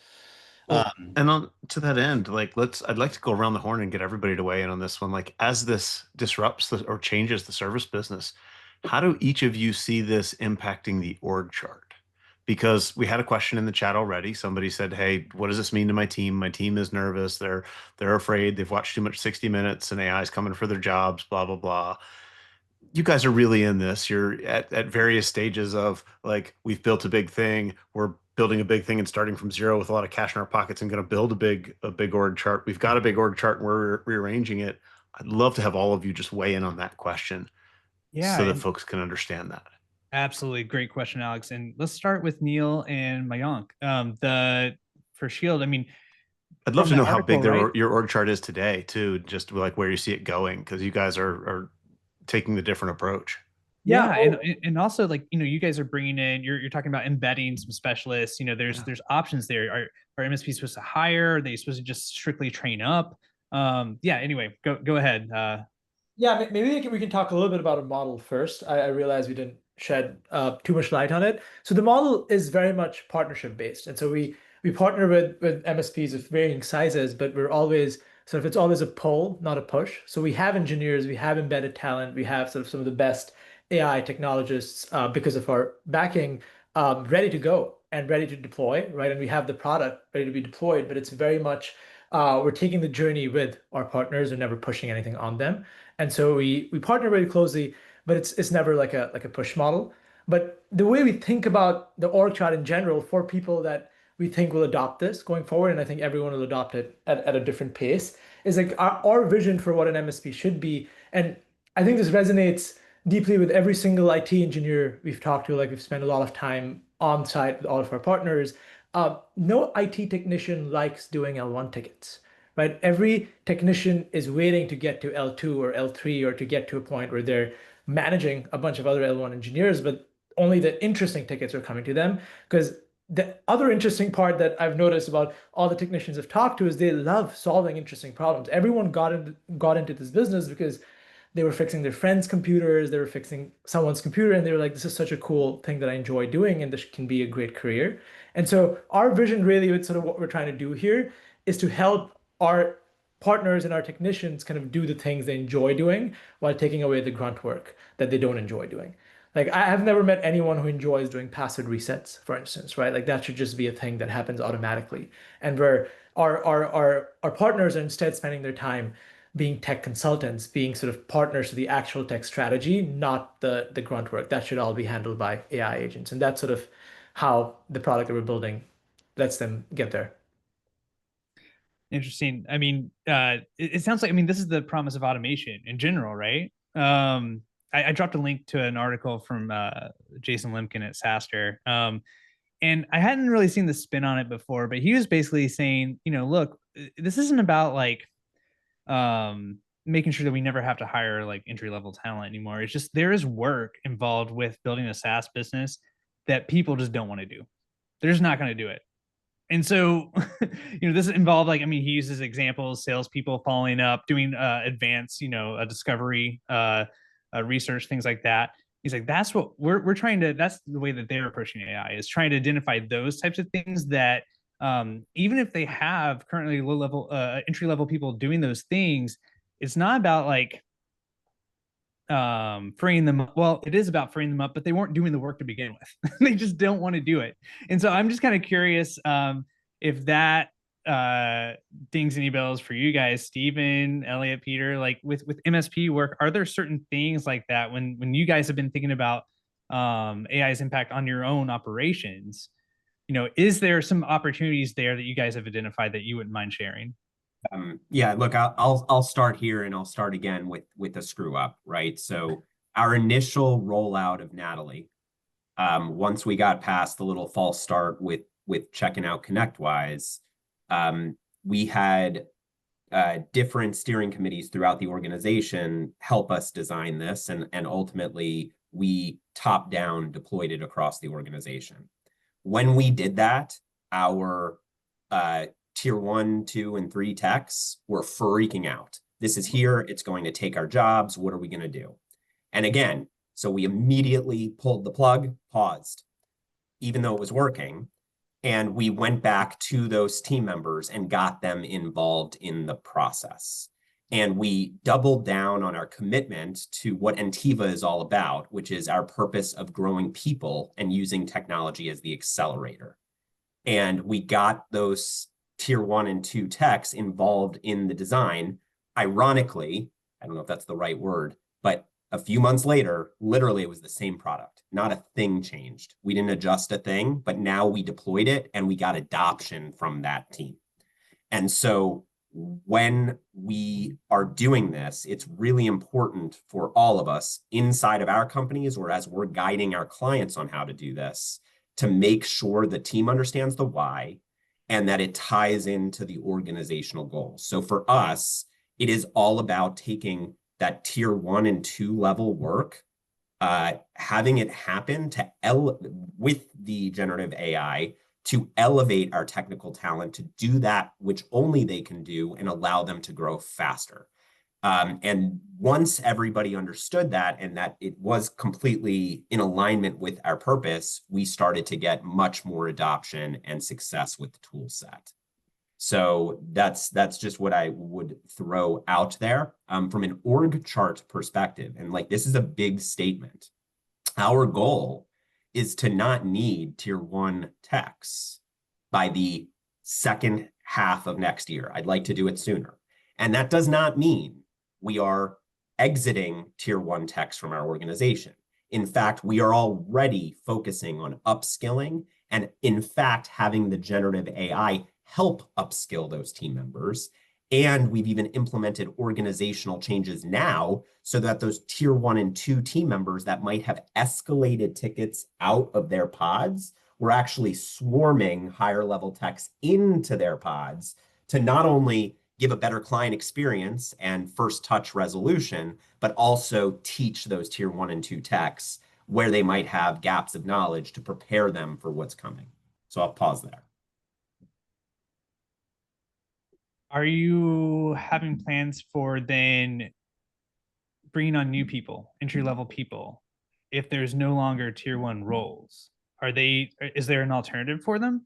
And to that end, I'd like to go around the horn and get everybody to weigh in on this one. Like, as this disrupts or changes the service business, how do each of you see this impacting the org chart? Because we had a question in the chat already. Somebody said, hey, what does this mean to my team? My team is nervous. They're afraid. They've watched too much 60 Minutes and AI is coming for their jobs, blah, blah, blah. You guys are really in this. You're at various stages of, like, we've built a big thing. We're building a big thing and starting from zero with a lot of cash in our pockets and going to build a big org chart. We've got a big org chart and we're rearranging it. I'd love to have all of you just weigh in on that question. Yeah, so that folks can understand that. Absolutely. Great question, Alex. And let's start with Neil and Mayank. For Shield, I'd love to know how big your org chart is today too, just like where you see it going, because you guys are taking the different approach. Yeah, and also, like, you guys are bringing in, you're talking about embedding some specialists. There's options there. Are MSPs supposed to hire? Are they supposed to just strictly train up? Anyway, go ahead. Yeah, maybe we can talk a little bit about a model first. I realize we didn't shed too much light on it. So the model is very much partnership based. And so we partner with MSPs of varying sizes, but we're always it's always a pull, not a push. So we have engineers, we have embedded talent, we have sort of some of the best AI technologists because of our backing ready to go and ready to deploy, right? And we have the product ready to be deployed, but it's very much we're taking the journey with our partners and never pushing anything on them. And so we partner very closely, but it's never like a push model. But the way we think about the org chart in general for people that we think will adopt this going forward, and I think everyone will adopt it at a different pace, is like our vision for what an MSP should be. And I think this resonates deeply with every single IT engineer we've talked to. Like we've spent a lot of time on site with all of our partners. No IT technician likes doing L1 tickets, right? Every technician is waiting to get to L2 or L3 or to get to a point where they're managing a bunch of other L1 engineers, but only the interesting tickets are coming to them. Because the other interesting part that I've noticed about all the technicians I've talked to is they love solving interesting problems. Everyone got into this business because they were fixing their friends' computers, they were fixing someone's computer, and they were like, this is such a cool thing that I enjoy doing, and this can be a great career. And so our vision really with sort of what we're trying to do here is to help our partners and our technicians kind of do the things they enjoy doing while taking away the grunt work that they don't enjoy doing. Like I have never met anyone who enjoys doing password resets, for instance, right? Like that should just be a thing that happens automatically. And where our partners are instead spending their time being tech consultants, being sort of partners to the actual tech strategy, not the grunt work. That should all be handled by AI agents. And that's sort of how the product that we're building lets them get there. Interesting. I mean, it sounds like, I mean, this is the promise of automation in general, right? I dropped a link to an article from Jason Limkin at SaaStr. And I hadn't really seen the spin on it before, but he was basically saying, you know, look, this isn't about like making sure that we never have to hire like entry-level talent anymore. It's just there is work involved with building a SaaS business that people just don't want to do. They're just not going to do it. And so, you know, this involved like, I mean, he uses examples, salespeople following up, doing advanced, you know, discovery, research, things like that. He's like, that's what we're trying to, that's the way that they're approaching AI, is trying to identify those types of things that even if they have currently low level, entry level people doing those things, it's not about like freeing them up. Well, it is about freeing them up, but they weren't doing the work to begin with. They just don't want to do it. And so I'm just kind of curious if that dings any bells for you guys, Stephen, Elliot, Peter, like with MSP work, are there certain things like that when you guys have been thinking about AI's impact on your own operations? You know, is there some opportunities there that you guys have identified that you wouldn't mind sharing? Yeah, look, I'll start here, and I'll start again with a screw up, right? So our initial rollout of Natalie, once we got past the little false start with checking out ConnectWise, we had different steering committees throughout the organization help us design this, and ultimately we top down deployed it across the organization. When we did that, our tier 1, 2, and 3 techs were freaking out. This is here. It's going to take our jobs. What are we going to do? And again, so we immediately pulled the plug, paused, even though it was working. And we went back to those team members and got them involved in the process. And we doubled down on our commitment to what Ntiva is all about, which is our purpose of growing people and using technology as the accelerator. And we got those tier 1 and 2 techs involved in the design. Ironically, I don't know if that's the right word, but a few months later, literally it was the same product. Not a thing changed. We didn't adjust a thing, but now we deployed it and we got adoption from that team. And so when we are doing this, it's really important for all of us inside of our companies, or as we're guiding our clients on how to do this, to make sure the team understands the why and that it ties into the organizational goals. So for us, it is all about taking that tier 1 and 2 level work, having it happen to with the generative AI to elevate our technical talent to do that which only they can do and allow them to grow faster. And once everybody understood that and that it was completely in alignment with our purpose, we started to get much more adoption and success with the tool set. So that's just what I would throw out there. From an org chart perspective, and like this is a big statement, our goal is to not need tier 1 techs by the second half of next year. I'd like to do it sooner. And that does not mean we are exiting tier 1 techs from our organization. In fact, we are already focusing on upskilling And in fact, having the generative AI help upskill those team members. And we've even implemented organizational changes now so that those tier 1 and 2 team members that might have escalated tickets out of their pods, we're actually swarming higher level techs into their pods to not only give a better client experience and first touch resolution, but also teach those tier 1 and 2 techs where they might have gaps of knowledge to prepare them for what's coming. So I'll pause there. Are you having plans for then bringing on new people, entry-level people, if there's no longer tier 1 roles? Is there an alternative for them?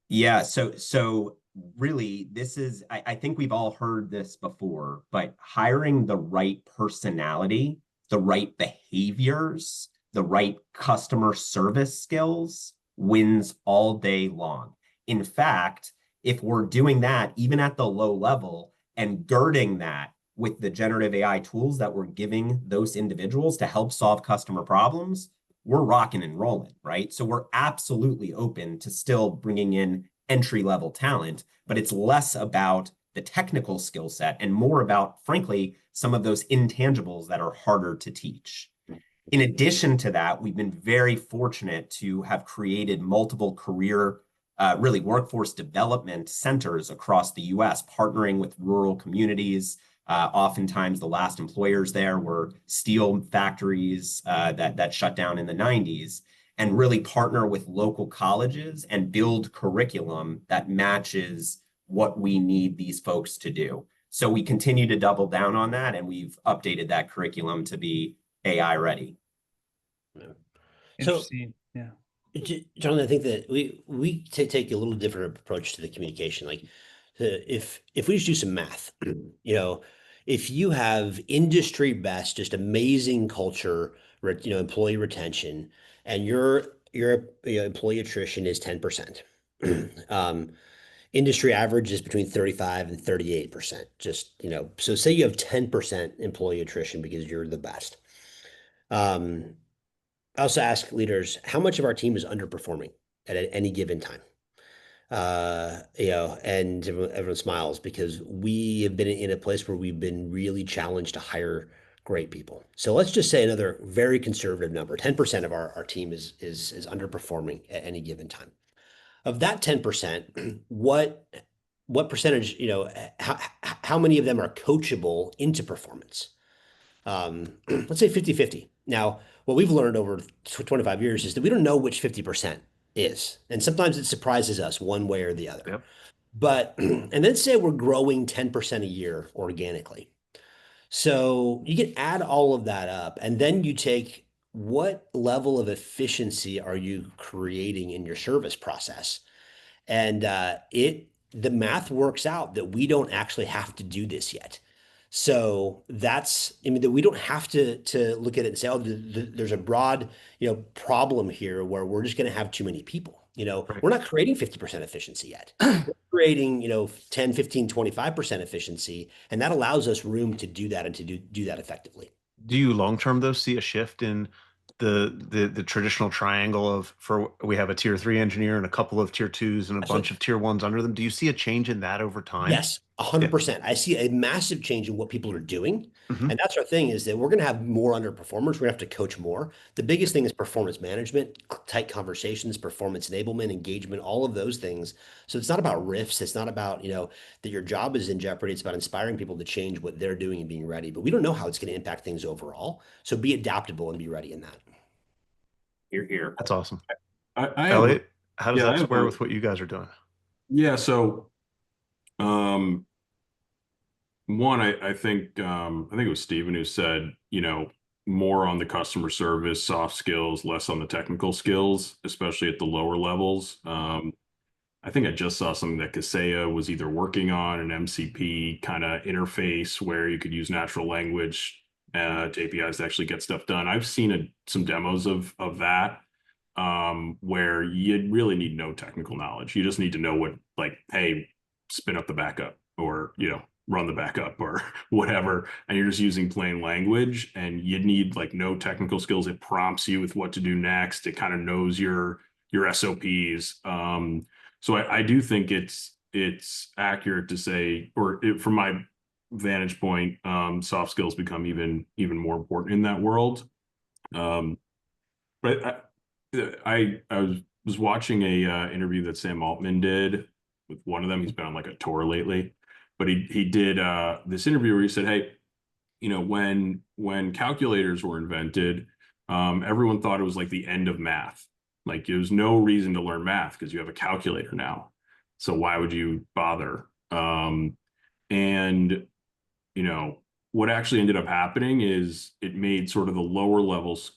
Yeah, so really this is, I think we've all heard this before, but hiring the right personality, the right behaviors, the right customer service skills wins all day long. In fact, if we're doing that, even at the low level, and girding that with the generative AI tools that we're giving those individuals to help solve customer problems, we're rocking and rolling, right? So we're absolutely open to still bringing in entry-level talent, but it's less about the technical skill set and more about, frankly, some of those intangibles that are harder to teach. In addition to that, we've been very fortunate to have created multiple career really workforce development centers across the US, partnering with rural communities. Oftentimes the last employers there were steel factories that shut down in the 90s, and really partner with local colleges and build curriculum that matches what we need these folks to do. So we continue to double down on that, and we've updated that curriculum to be AI ready. Interesting. Yeah. John, I think that we take a little different approach to the communication. Like, if we just do some math, if you have industry best, just amazing culture, employee retention, and your employee attrition is 10%, industry average is between 35 and 38%. Just so say you have 10% employee attrition because you're the best. I also ask leaders, how much of our team is underperforming at any given time? And everyone smiles because we have been in a place where we've been really challenged to hire great people. So let's just say another very conservative number, 10% of our team is underperforming at any given time. Of that 10%, what percentage, how many of them are coachable into performance? Let's say 50-50. Now, what we've learned over 25 years is that we don't know which 50% is. And sometimes it surprises us one way or the other. Yep. But, and then say we're growing 10% a year organically. So you can add all of that up, and then you take what level of efficiency are you creating in your service process? And the math works out that we don't actually have to do this yet. So that we don't have to look at it and say, oh, there's a broad, problem here where we're just going to have too many people. Right. We're not creating 50% efficiency yet. We're creating, 10, 15, 25% efficiency, and that allows us room to do that and to do that effectively. Do you long-term though see a shift in the traditional triangle we have a tier 3 engineer and a couple of tier 2s and a bunch of tier 1s under them? Do you see a change in that over time? Yes, 100%. I see a massive change in what people are doing. Mm-hmm. And that's our thing, is that we're going to have more underperformers. We're going to have to coach more. The biggest thing is performance management, tight conversations, performance enablement, engagement, all of those things. So it's not about riffs. It's not about, that your job is in jeopardy. It's about inspiring people to change what they're doing and being ready. But we don't know how it's going to impact things overall. So be adaptable and be ready in that. Here. That's awesome. I Elliot, how does that square with what you guys are doing? Yeah, so one, I think it was Steven who said, more on the customer service, soft skills, less on the technical skills, especially at the lower levels. I think I just saw something that Kaseya was either working on, an MCP kind of interface where you could use natural language to APIs to actually get stuff done. I've seen some demos of that where you really need no technical knowledge. You just need to know what, like, hey, spin up the backup, or, run the backup or whatever. And you're just using plain language, and you need like no technical skills. It prompts you with what to do next. It kind of knows your your SOPs. So I do think it's accurate to say, from my vantage point, soft skills become even more important in that world. But I was watching a interview that Sam Altman did with one of them. He's been on like a tour lately, but he did this interview where he said, hey, when calculators were invented, everyone thought it was like the end of math. Like there's no reason to learn math because you have a calculator now. So why would you bother? And what actually ended up happening is it made sort of the lower levels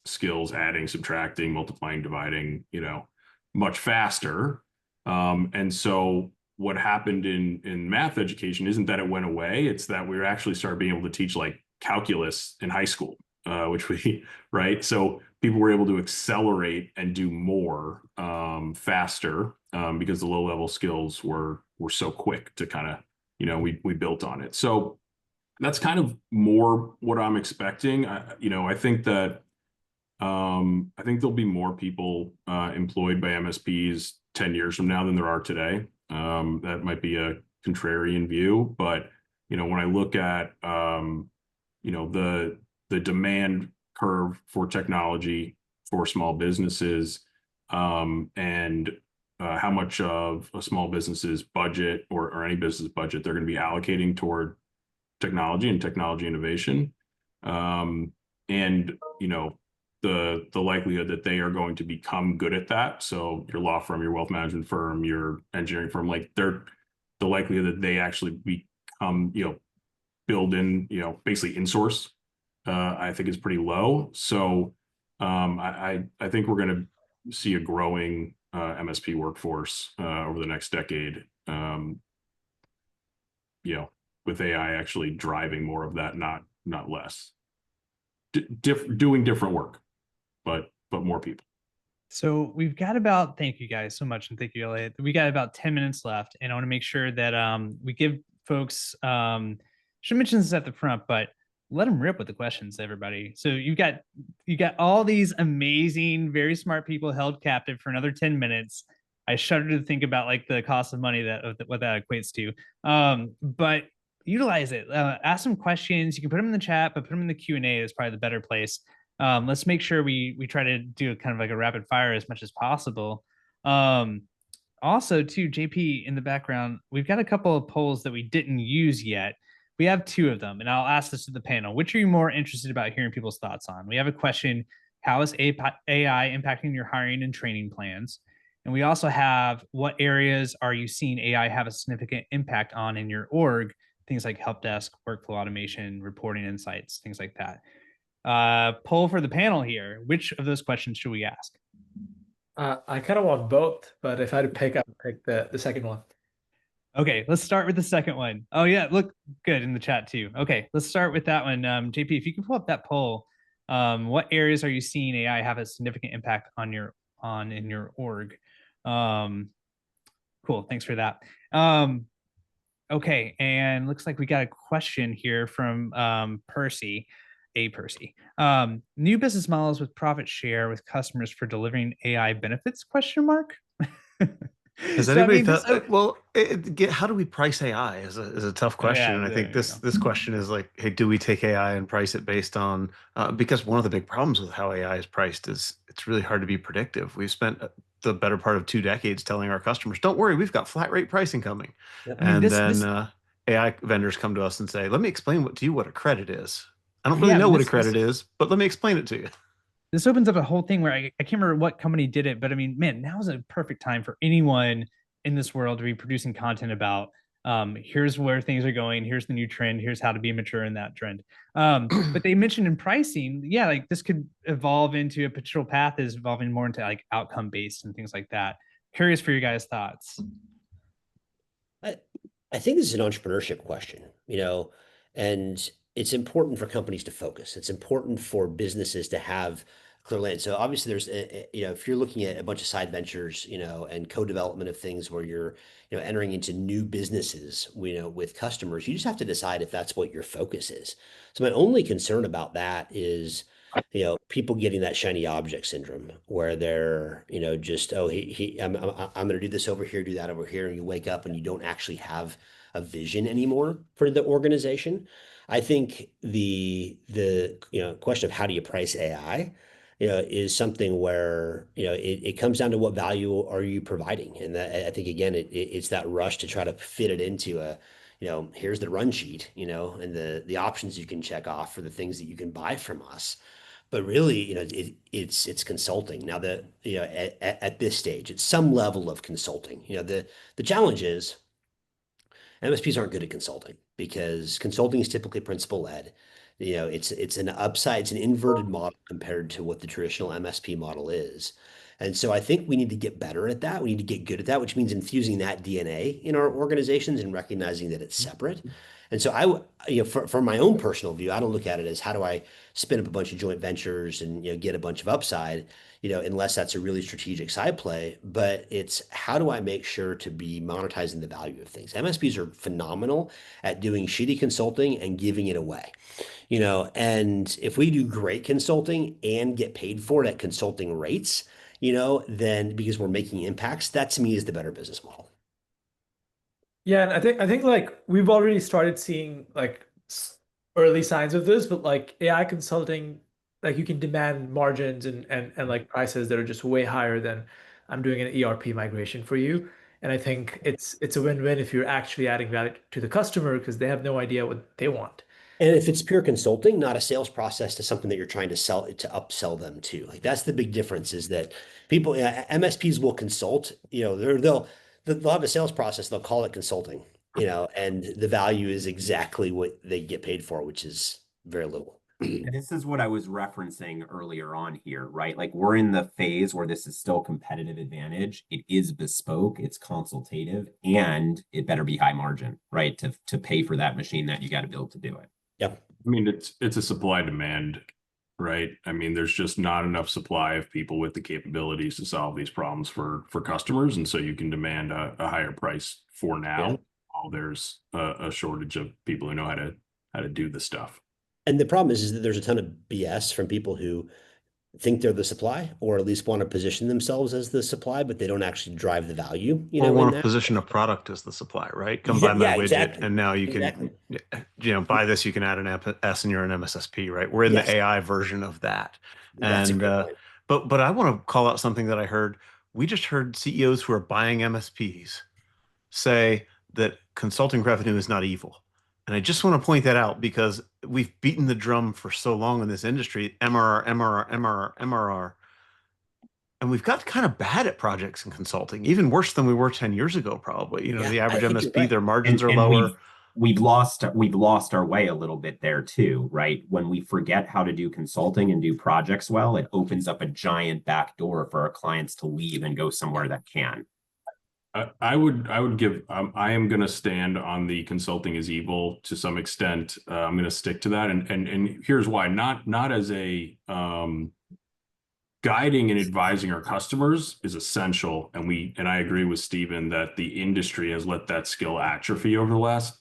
skills, adding, subtracting, multiplying, dividing, much faster. And so what happened in math education isn't that it went away, it's that we actually started being able to teach like calculus in high school, right? So people were able to accelerate and do more faster because the low level skills were so quick to kind of, we built on it. So that's kind of more what I'm expecting. I think that I think there'll be more people employed by MSPs 10 years from now than there are today. That might be a contrarian view, but when I look at the demand curve for technology for small businesses, and how much of a small business's budget or any business budget they're going to be allocating toward technology and technology innovation, and the likelihood that they are going to become good at that. So your law firm, your wealth management firm, your engineering firm, like the likelihood that they actually become, build in, basically in-source, I think is pretty low. So I think we're going to see a growing MSP workforce over the next decade, with AI actually driving more of that, not less. Doing different work, but more people. So we've got thank you guys so much. And thank you, Elliot. We got about 10 minutes left. And I want to make sure that we give folks, should mention this at the front, but let them rip with the questions, everybody. So you got all these amazing, very smart people held captive for another 10 minutes. I shudder to think about like the cost of money what that equates to. But utilize it. Ask some questions. You can put them in the chat, but put them in the Q&A is probably the better place. Let's make sure we try to do kind of like a rapid fire as much as possible. Also, too, JP, in the background, we've got a couple of polls that we didn't use yet. We have 2 of them, and I'll ask this to the panel. Which are you more interested about hearing people's thoughts on? We have a question: how is AI impacting your hiring and training plans? And we also have, what areas are you seeing AI have a significant impact on in your org? Things like help desk, workflow automation, reporting insights, things like that. Poll for the panel here. Which of those questions should we ask? I kind of want both, but if I had to pick, I would pick the second one. Okay, let's start with the second one. Oh yeah, look good in the chat too. Okay, let's start with that one. JP, if you can pull up that poll, what areas are you seeing AI have a significant impact in your org? Cool, thanks for that. Okay, and looks like we got a question here from Percy. New business models with profit share with customers for delivering AI benefits? Question mark. Has anybody thought? Well, how do we price AI is a tough question, and I think this question is like, hey, do we take AI and price it based on? Because one of the big problems with how AI is priced is it's really hard to be predictive. We've spent the better part of 2 decades telling our customers, "Don't worry, we've got flat rate pricing coming," and then AI vendors come to us and say, "Let me explain to you what a credit is. I don't really know what a credit is, but let me explain it to you." This opens up a whole thing where I can't remember what company did it, but I mean, man, now is a perfect time for anyone in this world to be producing content about here's where things are going, here's the new trend, here's how to be mature in that trend. But they mentioned in pricing, yeah, like this could evolve into a potential path is evolving more into like outcome based and things like that. Curious for your guys' thoughts. I think this is an entrepreneurship question, and it's important for companies to focus. It's important for businesses to have clear land. So obviously there's, if you're looking at a bunch of side ventures, and co-development of things where you're, entering into new businesses, with customers, you just have to decide if that's what your focus is. So my only concern about that is, people getting that shiny object syndrome where they're, just, oh, I'm going to do this over here, do that over here. And you wake up and you don't actually have a vision anymore for the organization. I think the question of how do you price AI, is something where, it comes down to what value are you providing? And that, I think, again, it's that rush to try to fit it into here's the run sheet, and the options you can check off for the things that you can buy from us. But really, it's consulting. Now at this stage, it's some level of consulting. The challenge is MSPs aren't good at consulting because consulting is typically principal led. It's an upside, it's an inverted model compared to what the traditional MSP model is. And so I think we need to get better at that. We need to get good at that, which means infusing that DNA in our organizations and recognizing that it's separate. And so for my own personal view, I don't look at it as how do I spin up a bunch of joint ventures and get a bunch of upside, unless that's a really strategic side play. But it's how do I make sure to be monetizing the value of things? MSPs are phenomenal at doing shitty consulting and giving it away. And if we do great consulting and get paid for it at consulting rates, then because we're making impacts, that to me is the better business model. Yeah, and I think like we've already started seeing like early signs of this, but like AI consulting, like you can demand margins and like prices that are just way higher than I'm doing an ERP migration for you. And I think it's a win-win if you're actually adding value to the customer because they have no idea what they want. And if it's pure consulting, not a sales process to something that you're trying to sell to upsell them to, like that's the big difference is that people, MSPs will consult, they'll have a sales process, they'll call it consulting, and the value is exactly what they get paid for, which is very little. And this is what I was referencing earlier on here, right? Like we're in the phase where this is still competitive advantage. It is bespoke, it's consultative, and it better be high margin, right? To pay for that machine that you got to build to do it. Yep. I mean, it's a supply demand, right? I mean, there's just not enough supply of people with the capabilities to solve these problems for customers, and so you can demand a higher price for now. Yeah. While there's a shortage of people who know how to do the stuff. And the problem is that there's a ton of BS from people who think they're the supply, or at least want to position themselves as the supply, but they don't actually drive the value. Or want to position a product as the supply, right? Come buy my widget, exactly. and now you can, buy this. You can add an S, and you're an MSSP, right? We're in the AI version of that. That's and a great point. but I want to call out something that I heard. We just heard CEOs who are buying MSPs say that consulting revenue is not evil. And I just want to point that out because we've beaten the drum for so long in this industry, MRR. And we've got kind of bad at projects and consulting, even worse than we were 10 years ago, probably. The average MSP, right. Their margins are lower. We've lost our way a little bit there too, right? When we forget how to do consulting and do projects well, it opens up a giant back door for our clients to leave and go somewhere that can. I would give, I am going to stand on the consulting is evil to some extent. I'm going to stick to that. And here's why, not as a guiding and advising our customers is essential. And I agree with Stephen that the industry has let that skill atrophy over the last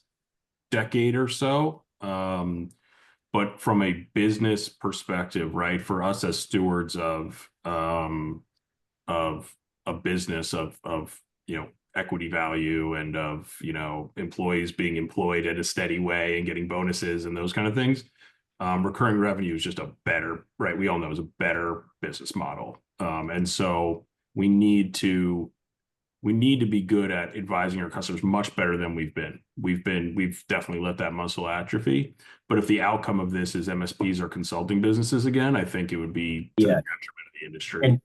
decade or so. But from a business perspective, right, for us as stewards of a business of equity value and of, employees being employed at a steady way and getting bonuses and those kind of things. Recurring revenue is just a better, right? We all know is a better business model. And so we need to be good at advising our customers much better than we've been. We've definitely let that muscle atrophy. But if the outcome of this is MSPs or consulting businesses again, I think it would be to the detriment of the industry.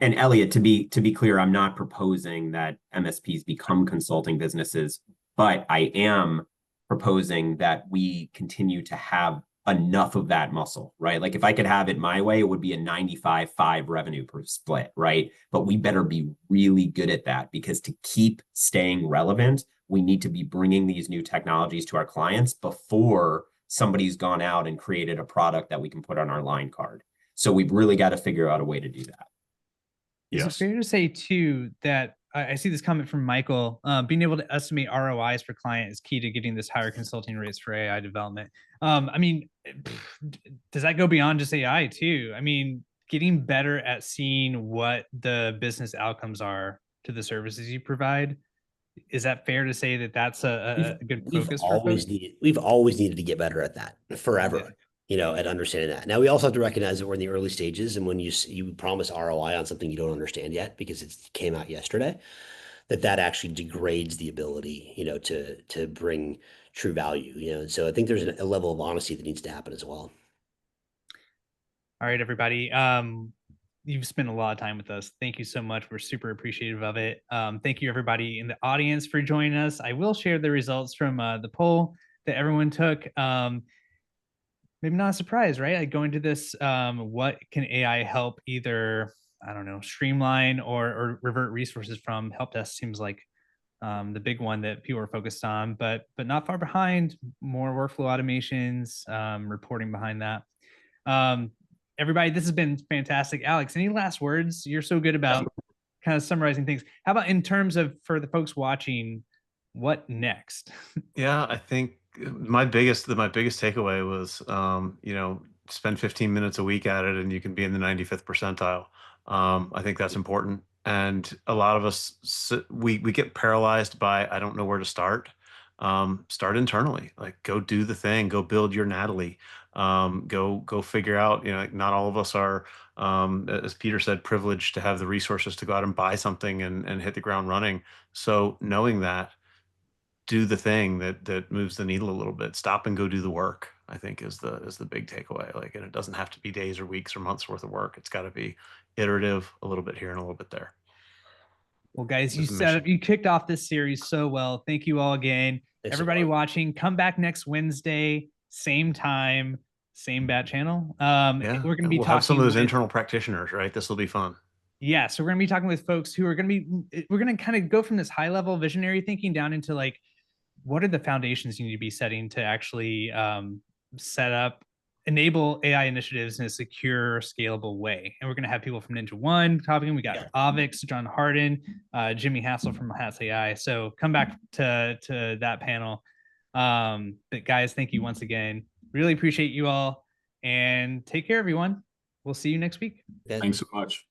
And Elliot, to be clear, I'm not proposing that MSPs become consulting businesses, but I am proposing that we continue to have enough of that muscle, right? Like if I could have it my way, it would be a 95-5 revenue per split, right? But we better be really good at that because to keep staying relevant, we need to be bringing these new technologies to our clients before somebody's gone out and created a product that we can put on our line card. So we've really got to figure out a way to do that. Is it fair to say too that I see this comment from Michael. Being able to estimate ROIs for client is key to getting this higher consulting rates for AI development. I mean, does that go beyond just AI too? I mean, getting better at seeing what the business outcomes are to the services you provide. Is that fair to say that that's a good focus for folks? We've always needed to get better at that forever. Yeah. You know, at understanding that. Now we also have to recognize that we're in the early stages, and when you promise ROI on something you don't understand yet because it came out yesterday, that actually degrades the ability, you know, to bring true value. You know, so I think there's a level of honesty that needs to happen as well. All right, everybody. You've spent a lot of time with us. Thank you so much. We're super appreciative of it. Thank you, everybody in the audience, for joining us. I will share the results from the poll that everyone took. Maybe not a surprise, right? Like going to this, what can AI help either, I don't know, streamline or revert resources from? Help desk seems like the big one that people are focused on, but not far behind. More workflow automations, reporting behind that. Everybody, this has been fantastic. Alex, any last words? You're so good about kind of summarizing things. How about in terms of, for the folks watching, what next? Yeah, I think my biggest takeaway was, you know, spend 15 minutes a week at it and you can be in the 95th percentile. I think that's important. And a lot of us, we get paralyzed by, I don't know where to start. Start internally, like go do the thing, go build your Natalie. Go figure out, you know, like not all of us are, as Peter said, privileged to have the resources to go out and buy something and hit the ground running. So knowing that, do the thing that moves the needle a little bit. Stop and go do the work, I think is the big takeaway. Like, and it doesn't have to be days or weeks or months worth of work. It's got to be iterative, a little bit here and a little bit there. Well, guys, you kicked off this series so well. Thank you all again. Thanks, Everybody everyone. watching, come back next Wednesday, same time, same bat channel. Yeah, We're going to be we'll talking have some of those with, internal practitioners, right? This will be fun. yeah, so we're going to be talking with folks who are going to be, we're going to kind of go from this high level visionary thinking down into like, what are the foundations you need to be setting to actually set up, enable AI initiatives in a secure, scalable way? And we're going to have people from NinjaOne talking. We got Avix, John Harden, Jimmy Hassel from Natalie AI. So come back to that panel. But guys, thank you once again. Really appreciate you all, and take care, everyone. We'll see you next week. Thanks so much.